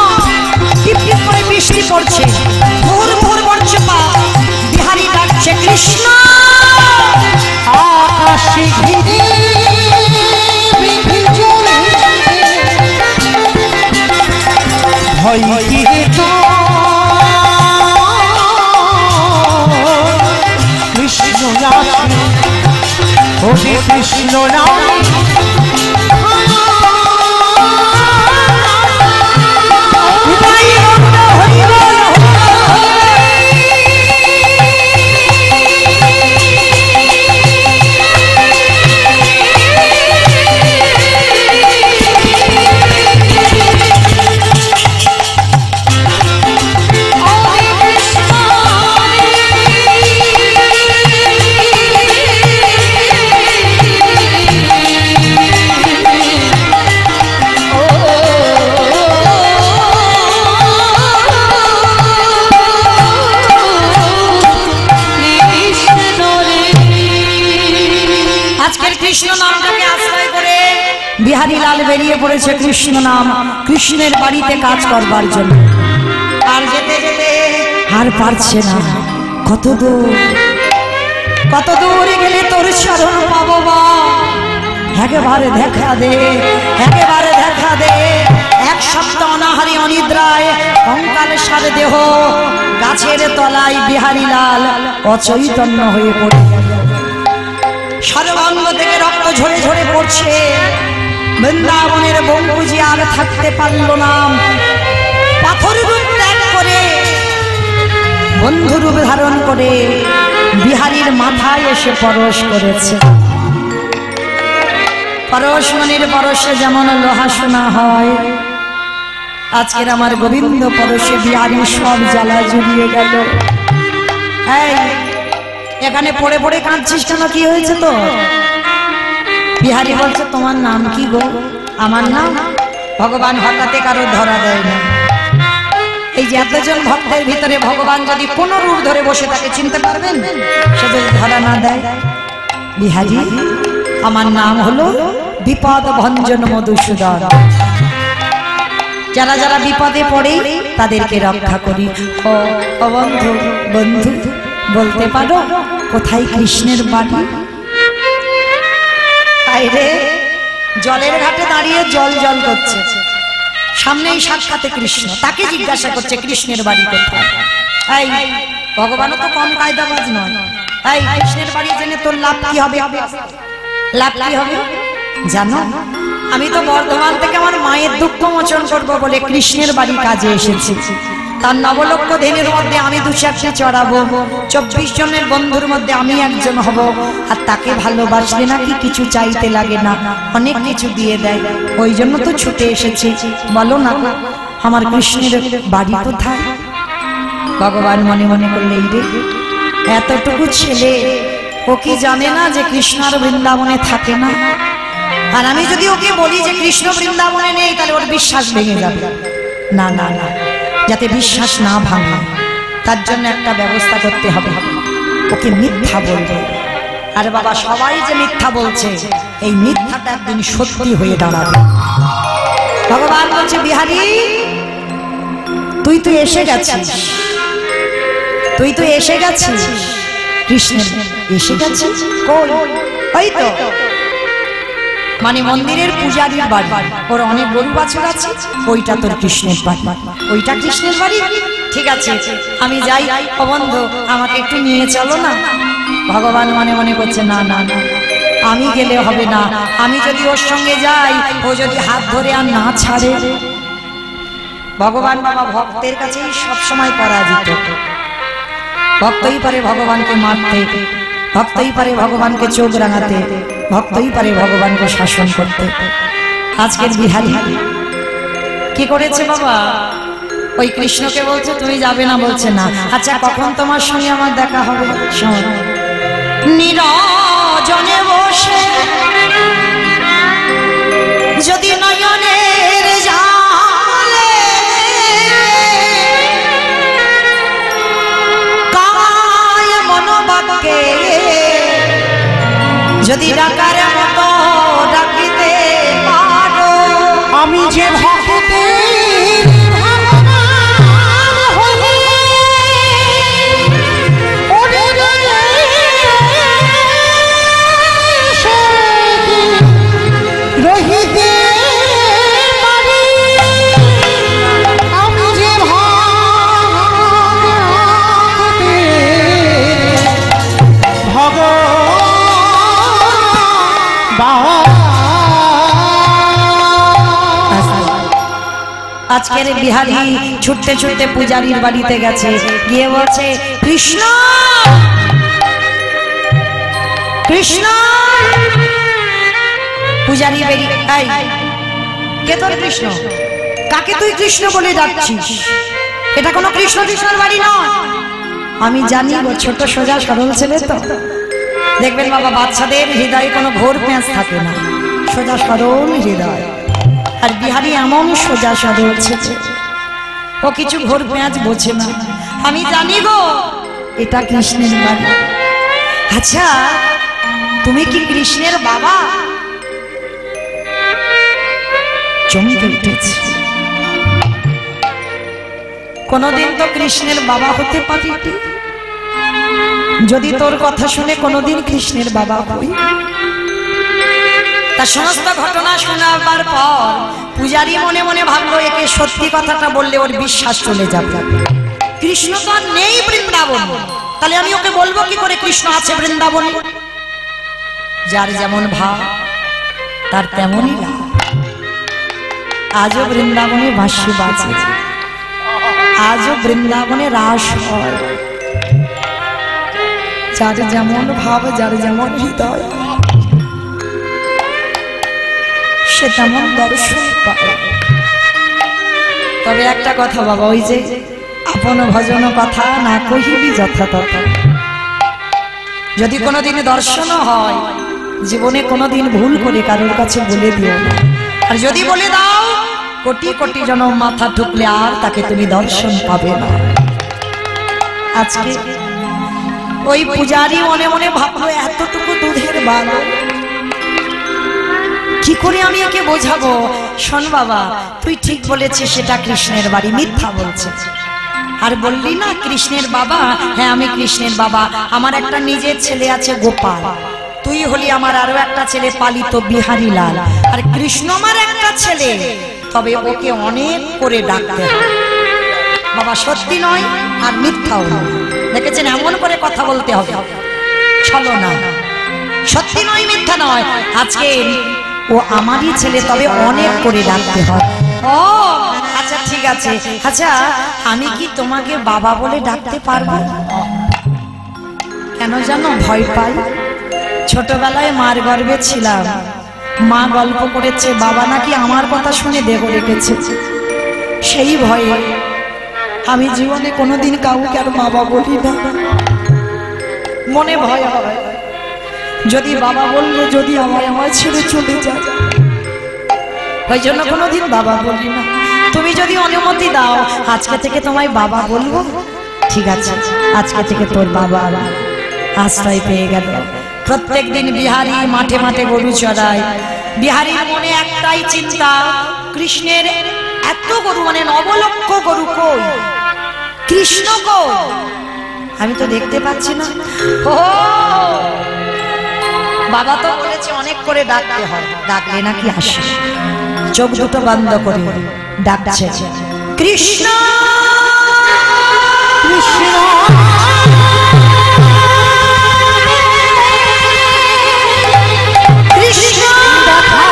টিপ টিপ করে বৃষ্টি পড়ছে, ভোর ভোর বর্ষপাত। বিহারী ডাকছে কৃষ্ণ। আকাশে ঘিরে মেঘে জলে ভয় ঘিরে কৃষ্ণ আছে ওরে কৃষ্ণ নাম আজকের কৃষ্ণ নামটাকে আশ্রয় করে বিহারী লাল বেরিয়ে পড়েছে কৃষ্ণ নাম, কৃষ্ণের বাড়িতে কাজ করবার জন্য। আর যেতে যেতে আর পারছে না, কত দূর কত দূরে গেলে তোর চরণ পাবো বা, একেবারে দেখা দে, একেবারে দেখা দে। এক সপ্তাহ অনাহারি অনিদ্রায় কঙ্কাল সার দেহ গাছের তলায় বিহারী লাল অচৈতন্য হয়ে পড়ে, সর্বাঙ্গ থেকে রক্ত ঝরে ঝরে পড়ছে। বৃন্দাবনের বঙ্কুজি আর থাকতে পারল না, পাথর রূপ ত্যাগ করে বন্ধু রূপ ধারণ করে বিহারীর মাথায় এসে পরশ করেছে। পরশমণির পরশে যেমন লোহা সোনা হয়, আজকের আমার গোবিন্দ পরশে বিহারীর সব জ্বালা জুড়িয়ে গেল। এই এখানে পড়ে পড়ে কাঁদছিস কেন, কি হয়েছে তো? বিহারী বলছে তোমার নাম কি গো? আমার নাম? ভগবান হঠাৎ কারো ধরা দেয় না। এই যে এতজন ভক্তের ভিতরে ভগবান যদি কোনো রূপ ধরে বসে তাকে চিনতে পারবেন? সে যদি ধরা না দেয়। বিহারী আমার নাম হলো বিপদ ভঞ্জন মধুসূদন। যারা যারা বিপদে পড়ে তাদেরকে রক্ষা করি। ও বন্ধু, বন্ধু বলতে পারো কোথায় কৃষ্ণের বাড়ি? রে জলের ঘাটে দাঁড়িয়ে জল জল করছে, সামনেই সাক্ষাতে কৃষ্ণ, তাকে জিজ্ঞাসা করছে কৃষ্ণের বাড়ি কোথায়। এই ভগবানও তো কম কায়দাবাজ নয়। এই কৃষ্ণের বাড়ি জেনে তোর লাভ কি হবে? লাভ কি হবে জানো? আমি তো বর্ধমান থেকে আমার মায়ের দুঃখ মোচন করবো বলে কৃষ্ণের বাড়ি কাজে এসেছি। তার নবলক্ষ ধেনুর মধ্যে আমি 2-4টি চড়াবো, 24 জনের বন্ধুর মধ্যে আমি একজন হব। আর তাকে ভালোবাসলে নাকি কিছু চাইতে লাগে না, অনেক কিছু দিয়ে দেয়। ওই জন্য তো ছুটে এসেছি। বলো না আমার কৃষ্ণের বাড়ি কোথায়? ভগবান মনে মনে করলে এই রে এতটুকু ছেলে, ও কি জানে না যে কৃষ্ণ আর বৃন্দাবনে থাকে না? আর আমি যদি ওকে বলি যে কৃষ্ণ বৃন্দাবনে নেই, তাহলে ওর বিশ্বাস ভেঙে যাবে। না না না, যাতে বিশ্বাস না ভাঙে তার জন্য একটা ব্যবস্থা করতে হবে। ওকে মিথ্যা বলবে। আর বাবা সবাই যে মিথ্যা বলছে, এই মিথ্যাটা একদিন সত্যি হয়ে দাঁড়াবে। ভগবান বলছে বিহারী তুই তো এসে গেছিস, তুই তো এসে গেছিস। কৃষ্ণ এসে গেছিস? ওই তো মানে মন্দিরের পূজারীর বাড়ি, ওর অনেক গরু বাছুর আছে, ওইটা তোর কৃষ্ণের বাড়ি। ওইটা কৃষ্ণের বাড়ি? ঠিক আছে আমি যাই, ও বন্ধু আমাকে একটু নিয়ে চলো না। ভগবান মনে মনে করছে না না না, আমি গেলে হবে না, আমি যদি ওর সঙ্গে যাই ও যদি হাত ধরে আর না ছাড়ে। ভগবান বাবা ভক্তের কাছেই সবসময় পরাজিত। ভক্তই পারে ভগবানকে মারতে, ভক্তই পারে ভগবানকে চোখ রাঙাতে, ভক্তই পারে ভগবানকে শাসন করতে। আজকের বিহারী কি করেছে বাবা, ওই কৃষ্ণকে বলছে তুমি যাবে না, বলছে না। আচ্ছা কখন তোমার সঙ্গে আমার দেখা হবে? নিরজনে বসে যদি নয়নের জালে কায় মনোবাক্যে যদি ডাকার মতো ডাকিতে পারো, আমি যে ভক্তের আজকের বিহারী ছুটতে ছুটতে পূজারীর বাড়িতে গেছে, গিয়ে বলছে কৃষ্ণ কৃষ্ণ। পূজারী বেরিয়ে, কে তোর কৃষ্ণ? কাকে তুই কৃষ্ণ বলে ডাকছিস? এটা কোনো কৃষ্ণ কৃষ্ণর বাড়ি নয়। আমি জানি ও ছোট সোজা সরল ছেলে তো। দেখবেন বাবা বাচ্চাদের হৃদয়ে কোনো ঘোর প্যাঁচ থাকে না, সোজা সরল হৃদয়। আর বিহারী এমন সোজা সরল ছেলে, ও কিছু ঘোর পেঁয়াজ বোঝে না। আমি জানি গো এটা কৃষ্ণের বাড়ি। আচ্ছা তুমি কি কৃষ্ণের বাবা? চমকে উঠেছে। কোনদিন তো কৃষ্ণের বাবা হতে পারি যদি তোর কথা শুনে কোনদিন কৃষ্ণের বাবা হই। তার সমস্ত ঘটনা শোনাবার পর পূজারী মনে মনে ভাবলো একে সত্যি কথাটা বললে ওর বিশ্বাস চলে যাবে। কৃষ্ণ তো আর নেই বৃন্দাবন, তাহলে আমি ওকে বলবো কি করে কৃষ্ণ আছে বৃন্দাবনে? যার যেমন ভাব তার তেমনই লাভ। আজও বৃন্দাবনে বাঁশি বাজে, আজও বৃন্দাবনে রাস হয়। যার যেমন ভাব, যার যেমন হৃদয়, সে তেমন দর্শন পায়। তবে একটা কথা বাবা, ওই যে আপন ভজন কথা না কহিবি যথাতথা। যদি কোনোদিন দর্শনও হয়, জীবনে কোনোদিন ভুল করে কারোর কাছে বলে দিও না। আর যদি বলে দাও, কোটি কোটি জনম মাথা ঠুকলে আর তাকে তুমি দর্শন পাবে না। আজকে ওই পূজারী মনে মনে ভাবলো এতটুকু দুধের বালক, কি করে আমি একে বোঝাবো? শোন বাবা, তুই ঠিক বলেছিস সেটা কৃষ্ণের বাড়ি, মিথ্যা বলছে। আর বললি না কৃষ্ণের বাবা? হ্যাঁ আমি কৃষ্ণের বাবা। আমার একটা নিজের ছেলে আছে গোপাল, তুই হলি আমার আরো একটা ছেলে পালিত বিহারী লাল। আর কৃষ্ণ আমার একটা ছেলে, তবে ওকে অনেক করে ডাকতে হয়। বাবা সত্যি নয় আর মিথ্যাও নয়, দেখেছেন এমন করে কথা বলতে হবে, চলো না। সত্যি নয় মিথ্যা নয়, আজকে ও আমারই ছেলে, তবে অনেক করে ডাকতে হয়। ও আচ্ছা ঠিক আছে। আচ্ছা আমি কি তোমাকে বাবা বলে ডাকতে পারবো? কেন জানো ভয় পাই? ছোটবেলায় মার গর্ভে ছিলাম, মা গল্প করেছে বাবা নাকি আমার কথা শুনে দেহ রেখেছে। সেই ভয়ে আমি জীবনে কোনোদিন কাউকে আর বাবা বলি না। মনে ভয় হয় যদি বাবা বললে যদি আমার ছেড়ে চলে যায়, ওই জন্য কোনোদিন বাবা বলি না। তুমি যদি অনুমতি দাও আজকে থেকে তোমায় বাবা বলবো। ঠিক আছে, আজকে থেকে তোর বাবা আশ্রয় পেয়ে গেল। প্রত্যেক দিন বিহারী মাঠে মাঠে গরু চড়ায়। বিহারীর মনে একটাই চিন্তা, কৃষ্ণের এত গরু, মানে 9 লক্ষ গরু কই, কৃষ্ণ কই? আমি তো দেখতে পাচ্ছি না। ও বাবা তো বলেছে অনেক করে ডাকতে হয়, ডাকলে নাকি আসে। চোখ দুটো বন্ধ করে ডাকছে কৃষ্ণ কৃষ্ণ কৃষ্ণ দেখা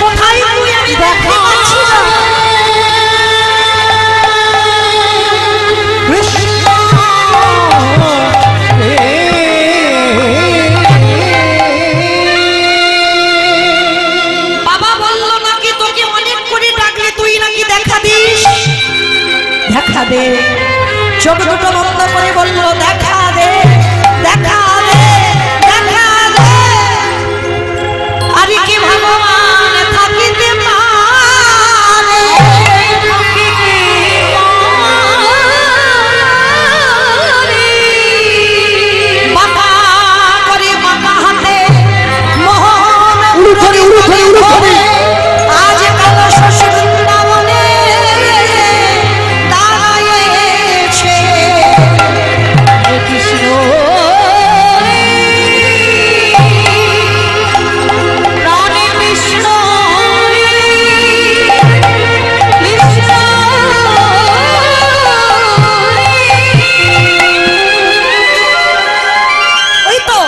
কোথায় তুই আমি দেখতে পাচ্ছি না কৃষ্ণ বাবা বলল নাকি তোকে অনেক করে ডাকলে তুই নাকি দেখা দিস দেখা দে চোখ দুটো বন্ধ করে বলল দেখা দে দেখা দে দেখা দে আরে কি ভগবান থাকিতে পারে বাবা করে বাবা হাতে মোহন উড়ুথলি উড়ুথলি উড়ুথলি আজ কাল শ্বশুর বৃন্দাবনে দাঁড়ায়েছে কৃষ্ণ প্রাণে কৃষ্ণ কৃষ্ণ ওই তো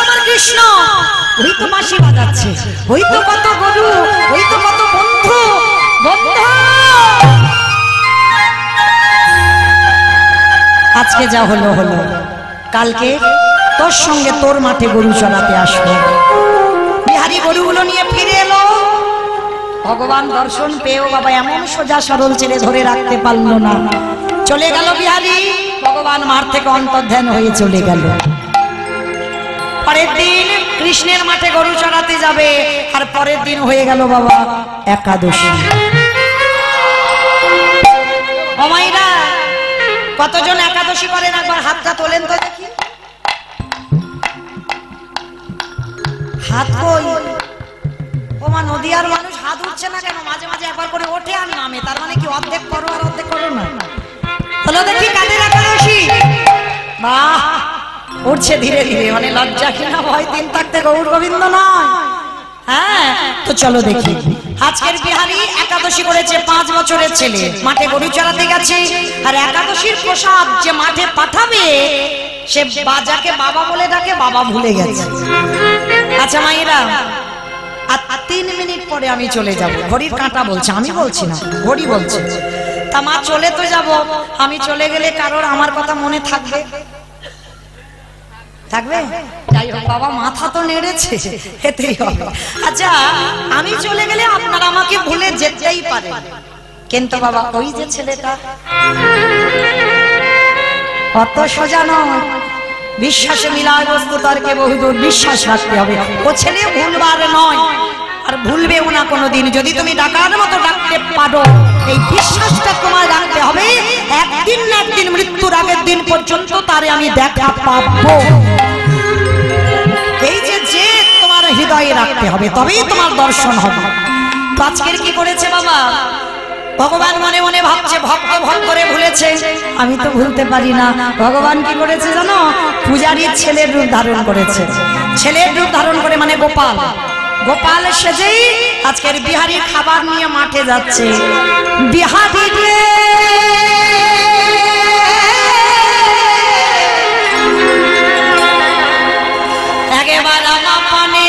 আমার কৃষ্ণ ওই তো বাঁশি বাজাচ্ছে ওই তো কত গরু ওই তো কত বন্ধু বন্ধু আজকে যা হলো হলো কালকে তোর সঙ্গে তোর মাঠে গরু চড়াতে আসবো বিহারি গরুগুলো নিয়ে ফিরে এলো ভগবান দর্শন পেয়েও বাবা এমন সোজা সরল ছেড়ে ধরে রাখতে পারলো না চলে গেল বিহারি ভগবান মাঠ থেকে অন্তর্ধান হয়ে চলে গেল পরের দিন কৃষ্ণের মাঠে গরু চড়াতে যাবে আর পরের দিন হয়ে গেল বাবা একাদশী অমাইরা কতজন একাদশী করেন একবার হাতটা তোলেন তো দেখি হাত কই ওমা নদিয়ার মানুষ হাত উঠছে না কেন মাঝে মাঝে একবার করে ওঠে আর নামে তার মানে কি অর্ধেক করো আর অর্ধেক করো না হলো দেখি কাদের একাদশী বাহ উঠছে ধীরে ধীরে মানে লজ্জা কিনা ভয় দিন থাকতে গৌর গোবিন্দ নয় হ্যাঁ তো চলো দেখি আজকের বিহারি একাদশী করেছে 5 বছরের ছেলে মাঠে গরু চড়াতে গেছে আর একাদশীর প্রসাদ যে মাঠে পাঠাবে সে বাজাকে বাবা বলে ডাকে বাবা ভুলে গেছে আচ্ছা মায়েরা আর 3 মিনিট পরে আমি চলে যাব ঘড়ির কাঁটা বলছে আমি বলছি না ঘড়ি বলছে তা মা চলে তো যাব আমি চলে গেলে কারোর আমার কথা মনে থাকবে থাকবে যাই হোক বাবা মাথা তো নেড়েছে এতেই হবে আচ্ছা আমি চলে গেলে আপনারা আমাকে ভুলে যেতেই পারে কিন্তু বাবা ওই যে ছেলেটা অত সোজা নয় বিশ্বাসে মিলায় বস্তু তর্কে বহুদূর বিশ্বাস রাখতে হবে ও ছেলে ভুলবার নয় আর ভুলবেও না কোনোদিন যদি তুমি ডাকার মতো ডাকতে পারো এই বিশ্বাসটা তোমার রাখতে হবে একদিন না একদিন মৃত্যুর আগের দিন পর্যন্ত তারে আমি দেখা পাবো এই যে যে তোমার হৃদয়ে রাখতে হবে তবেই তোমার দর্শন হবে তো আজকের কি করেছে বাবা ভগবান মনে মনে ভাবছে ভক্ত ভক্তরে ভুলেছে আমি তো ভুলতে পারি না ভগবান কি করেছে জানো পূজারীর ছেলের রূপ ধারণ করেছে ছেলের রূপ ধারণ করে মানে গোপাল গোপাল সেজেই আজকের বিহারীর খাবার নিয়ে মাঠে যাচ্ছে বিহারী রে একেবার আমার পানে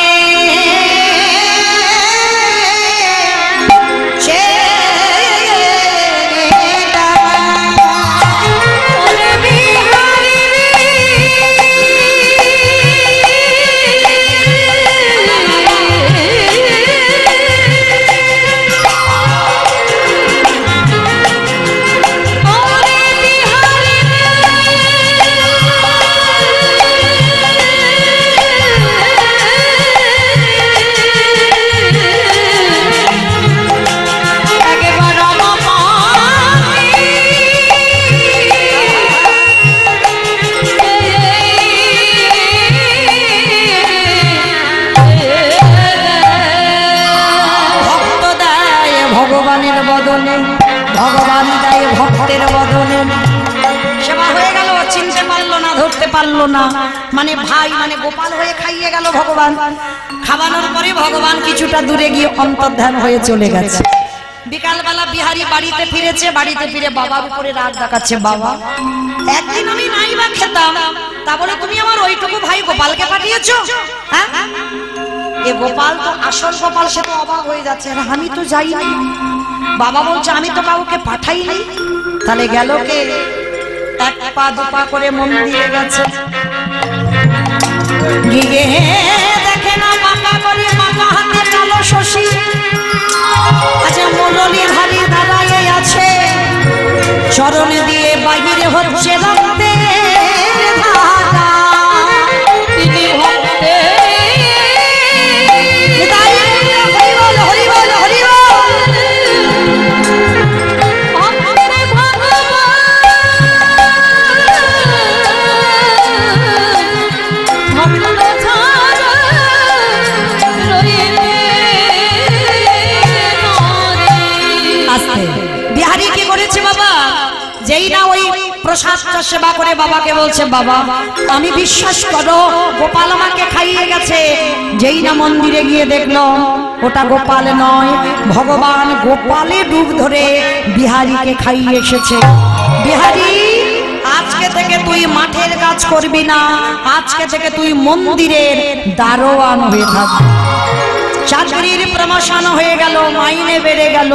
ভগবান দেয় ভক্তের বদনে সেবা হয়ে গেল চিনতে পারলো না ধরতে পারলো না, মানে ভাই মানে গোপাল হয়ে খাইয়ে গেল ভগবান। খাওয়ানোর পরে ভগবান কিছুটা দূরে গিয়ে অন্তর্ধান হয়ে চলে গেছে। বিকালবেলা বিহারী বাড়িতে ফিরেছে, বাড়িতে ফিরে বাবার উপরে রাগ দেখাচ্ছে। বাবা, একদিন আমি নাই বা খেতাম, তা বলে তুমি আমার ওইটুকু ভাই গোপালকে পাঠিয়েছো? হ্যাঁ, এ গোপাল তো আসল গোপাল, সে তো অবাক হয়ে যাচ্ছে, আমি তো যাইনি। বাবা বলছে আমি তো কাউকে পাঠাইনি। তাহলে গেল কে? এক পা দুপা করে মন্দিরে গেছে, গিয়ে দেখে না বাঁকা করে বাঁকা হাতে কালো শশী, আচ্ছা মুরলী ধারী দাঁড়ায় আছে, চরণে দিয়ে বাইরে হচ্ছে রক্তের ধারা। তিনি ভক্তে যেই না ওই প্রসাদটা সেবা করে বাবাকে বলছে, বাবা আমি বিশ্বাস করো গোপাল আমাকে খাইয়ে গেছে। যেই না মন্দিরে গিয়ে দেখলো ওটা গোপাল নয়, ভগবান গোপালে ডুব ধরে বিহারীকে খাইয়ে এসেছে। বিহারী, আজকে থেকে তুই মাঠের কাজ করবি না, আজকে থেকে তুই মন্দিরের দারোয়ান হয়ে থাকবি। চাকরির প্রমোশন হয়ে গেল, মাইনে বেড়ে গেল,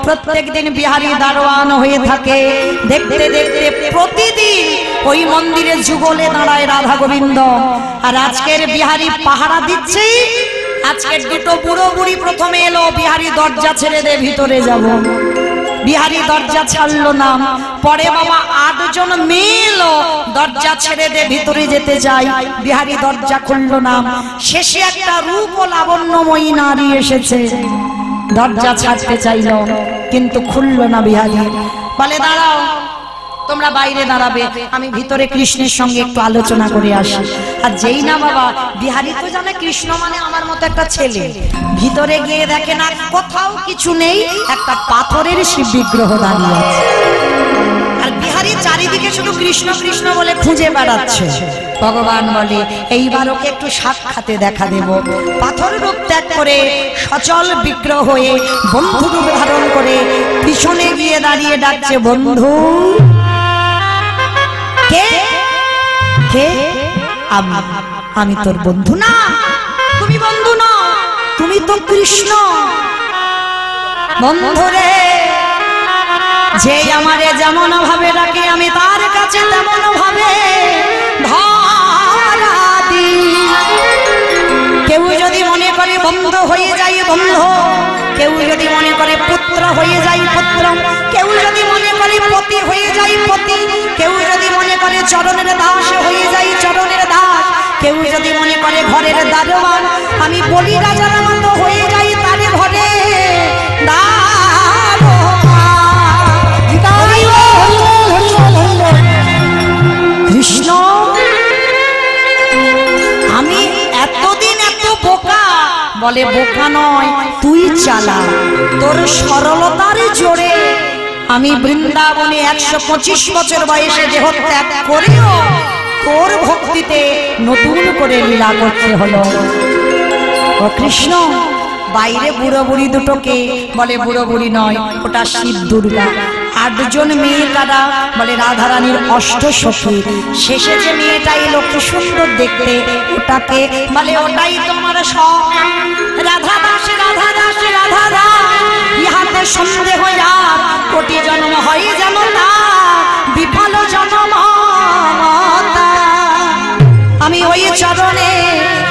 প্রত্যেকদিন বিহারী দারোয়ান হয়ে থাকে। দেখতে দেখতে প্রতিদিন ওই মন্দিরে যুগলে দাঁড়ায় রাধা গোবিন্দ, আর আজকের বিহারী পাহারা দিচ্ছে। আজকের দুটো বুড়ো বুড়ি প্রথমে এলো, বিহারী দরজা ছেড়ে দে ভিতরে যাব। বিহারী দরজা ছাড়লো না। পরে বাবা 8 জন মেয়ে এলো, দরজা ছেড়ে দে ভিতরে যেতে যাই, বিহারী দরজা খুললো না। শেষে একটা রূপ ও লাবণ্যময়ী নারী এসেছে, দরজা ছাড়তে চাইলো কিন্তু খুললো না। বিহারী বলে দাঁড়াও, তোমরা বাইরে দাঁড়াবে, আমি ভিতরে কৃষ্ণের সঙ্গে একটু আলোচনা করে আসি। আর যেই না বাবা, বিহারী তো জানে কৃষ্ণ মানে আমার মতো একটা ছেলে। ভিতরে গিয়ে দেখে না কোথাও কিছু নেই, একটা পাথরের শিব বিগ্রহ দাঁড়িয়ে আছে। আর বিহারী চারিদিকে শুধু কৃষ্ণ কৃষ্ণ বলে খুঁজে বেড়াচ্ছে। ভগবান বলে এইবার ওকে একটু সাক্ষাতে দেখা দেব। পাথর রূপ ত্যাগ করে সচল বিগ্রহ হয়ে বন্ধু রূপ ধারণ করে পিছনে গিয়ে দাঁড়িয়ে ডাকছে, বন্ধু। কে কে? আমি তোর বন্ধু না। তুমি বন্ধু না, তুমি তো কৃষ্ণ। বন্ধু রে, যে আমারে যেমন ভাবে ডাকে আমি তার কাছে তেমন ভাবে ধরা দিই। কেউ যদি মনে করে বন্ধু হয়ে যায় বন্ধু, কেউ যদি মনে করে পুত্র হয়ে যায় পুত্র, কেউ যদি মনে করে পতি হয়ে যায় পতি, কেউ যদি মনে করে চরণের দাস হয়ে যায় চরণের দাস, কেউ যদি মনে করে ঘরের দারোয়ান, আমি বলি রাজার মতো হয়ে যাই তার ঘরে কৃষ্ণ। আমি এতদিন এত বোকা, বলে বোকা নয়, তুই চালা। তোর সরলতার জোরে আমি বৃন্দাবনে 125 বছর বয়সে দেহ ত্যাগ করেও তোর ভক্তিতে নতুন করে লীলা করতে হলো। ও কৃষ্ণ, বাইরে বুড়ো বুড়ি দুটোকে বলে বুড়ো বুড়ি নয়, ওটা শিব দুর্গা। 8 জন মেয়ে কারা? বলে রাধারানীর অষ্টসখী। শেষে যে মেয়েটা এলো কি সুন্দর দেখতে, ওটাকে বলে ওটাই তোমার সব। রাধা দাস রাধা দাস রাধা দাস, ইহাতে সন্দেহ আর কোটি জন্ম হয় যেন তা বিফল জন্ম। আমি ওই চরণে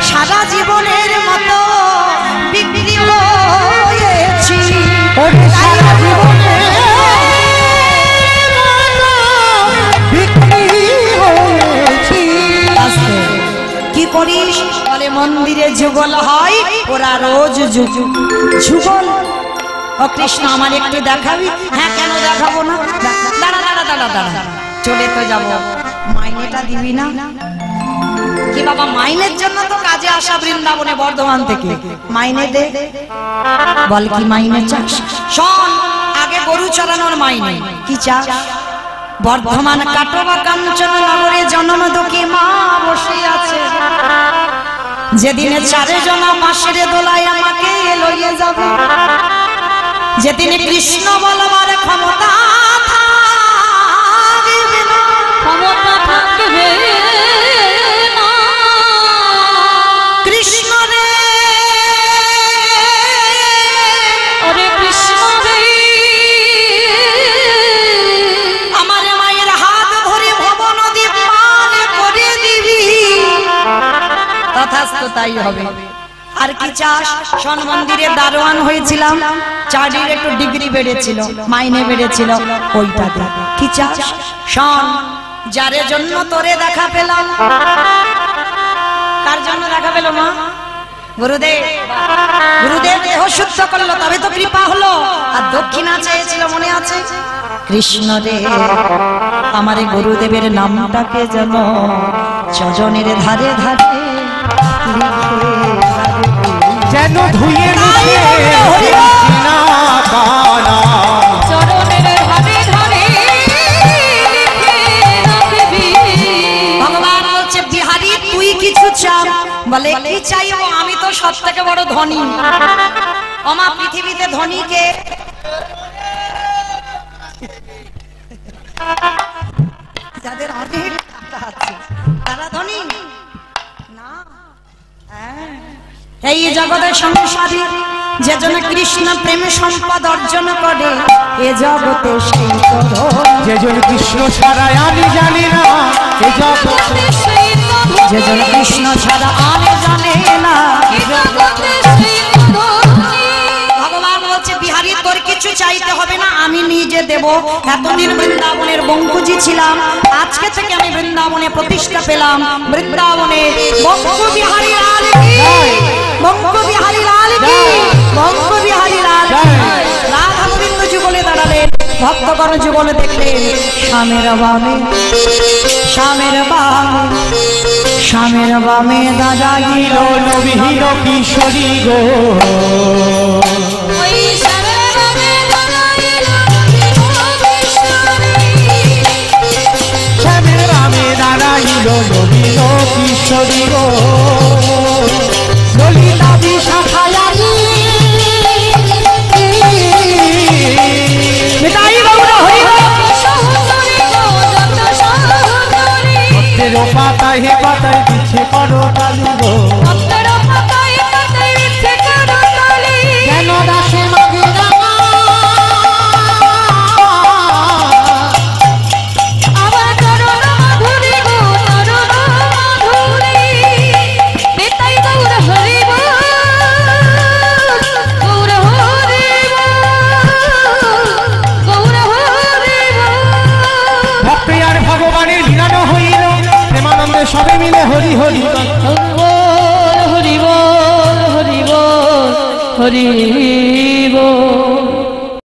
সারা জীবনের মতো বিক্রি হয়েছি। সারা জীবনে বিক্রি হয়েছি। কি করিস? বলে মন্দিরে যুগল হয়, ওরা রোজ যুগল। ও কৃষ্ণ, আমার একটু দেখাবি? হ্যাঁ, কেন দেখাবো না? দাঁড়া দাঁড়া দাঁড়া দাঁড়া, চলে তো যাবো, মাইনেটা দিবি না? কি বাবা, মাইনের জন্য তো কাজে আসা বৃন্দাবনে বর্ধমান থেকে, মাইনে দে। বল কি মাইনে চাস? শোন, আগে গরু চড়ানোর মাইনে। কি চাস? বর্ধমান কাটোয়া কাঞ্চন নগরে জন্ম দুঃখী মা বসে আছে। যেদিনে চারে জনা মাসের দোলায় আমাকে লইয়ে যাবে, যেদিনে কৃষ্ণ বলবার ক্ষমতা থাকবে না, ক্ষমতা থাকবে না। কৃষ্ণ রে ওরে কৃষ্ণ রে, আমার মায়ের হাত ধরে ভব নদী পার করে দিবি। তথাস্তু তাই হবে। আর কি চাস? শোন, মন্দিরে দারোয়ান হয়েছিলাম, চাকরির একটু ডিগ্রি বেড়েছিল, মাইনে বেড়েছিল, ওইটা দে। কি চাস? শোন, যারে জন্য তোরে দেখা পেলাম। কার জন্য দেখা পেল মা? গুরুদেব। গুরুদেব দেহ শুদ্ধ করলো, তবে তো কৃপা হলো। আর দক্ষিণা চেয়েছিল, মনে আছে? কৃষ্ণ রে, আমার গুরুদেবের নামটাকে যেন চজনের ধারে ধারে যেন ধুয়ে মুছে না কানা, চরণের ধারে ধারে রাখবি। ভগবান বলছে, বিহারী তুই কিছু চাও? বলে কি চাইবো? আমি তো সব থেকে বড় ধনী। ওমা, পৃথিবীতে ধনীকে যাদের অনেক টাকা আছে তারা ধনী না। এই জগতের সংসারী যে জন কৃষ্ণ প্রেম সম্পদ অর্জন করে, এ জগতে সেই তো ধনী। যে জন কৃষ্ণ ছাড়া আমি জানি না, এ জগতে যে জন কৃষ্ণ ছাড়া আমি জানে না। ভগবান বলছে, বিহারী তোর কিছু চাইতে হবে না, আমি নিজে দেব। এতদিন বৃন্দাবনের বঙ্কুজি ছিলাম, আজকে থেকে আমি বৃন্দাবনে প্রতিষ্ঠা পেলাম। বৃন্দাবনে বঙ্কু বিহারী লাল কি, বঙ্কু বিহারী লাল কি, বঙ্কু বিহারী লাল কি। রাধা গোবিন্দ যুগলে দাঁড়ালেন, ভক্তগণ যুগলে দেখলেন, স্বামীর বামে, স্বামীর বামে, স্বামীর বামে দাদাগির নবীন কিশোরী গো, শ্যামের রামে দাঁড়াইল নবীন কিশোরী গো, ললিতা বিশাখায় পাতায় হে পাতায় দিচ্ছে করো তালি গো, কেন দাসে মাগে ভক্তি আর ভগবানের মিলন হইল, প্রেমানন্দে সবে মিলে হরি হরি হরি বল হরি বল হরি বল।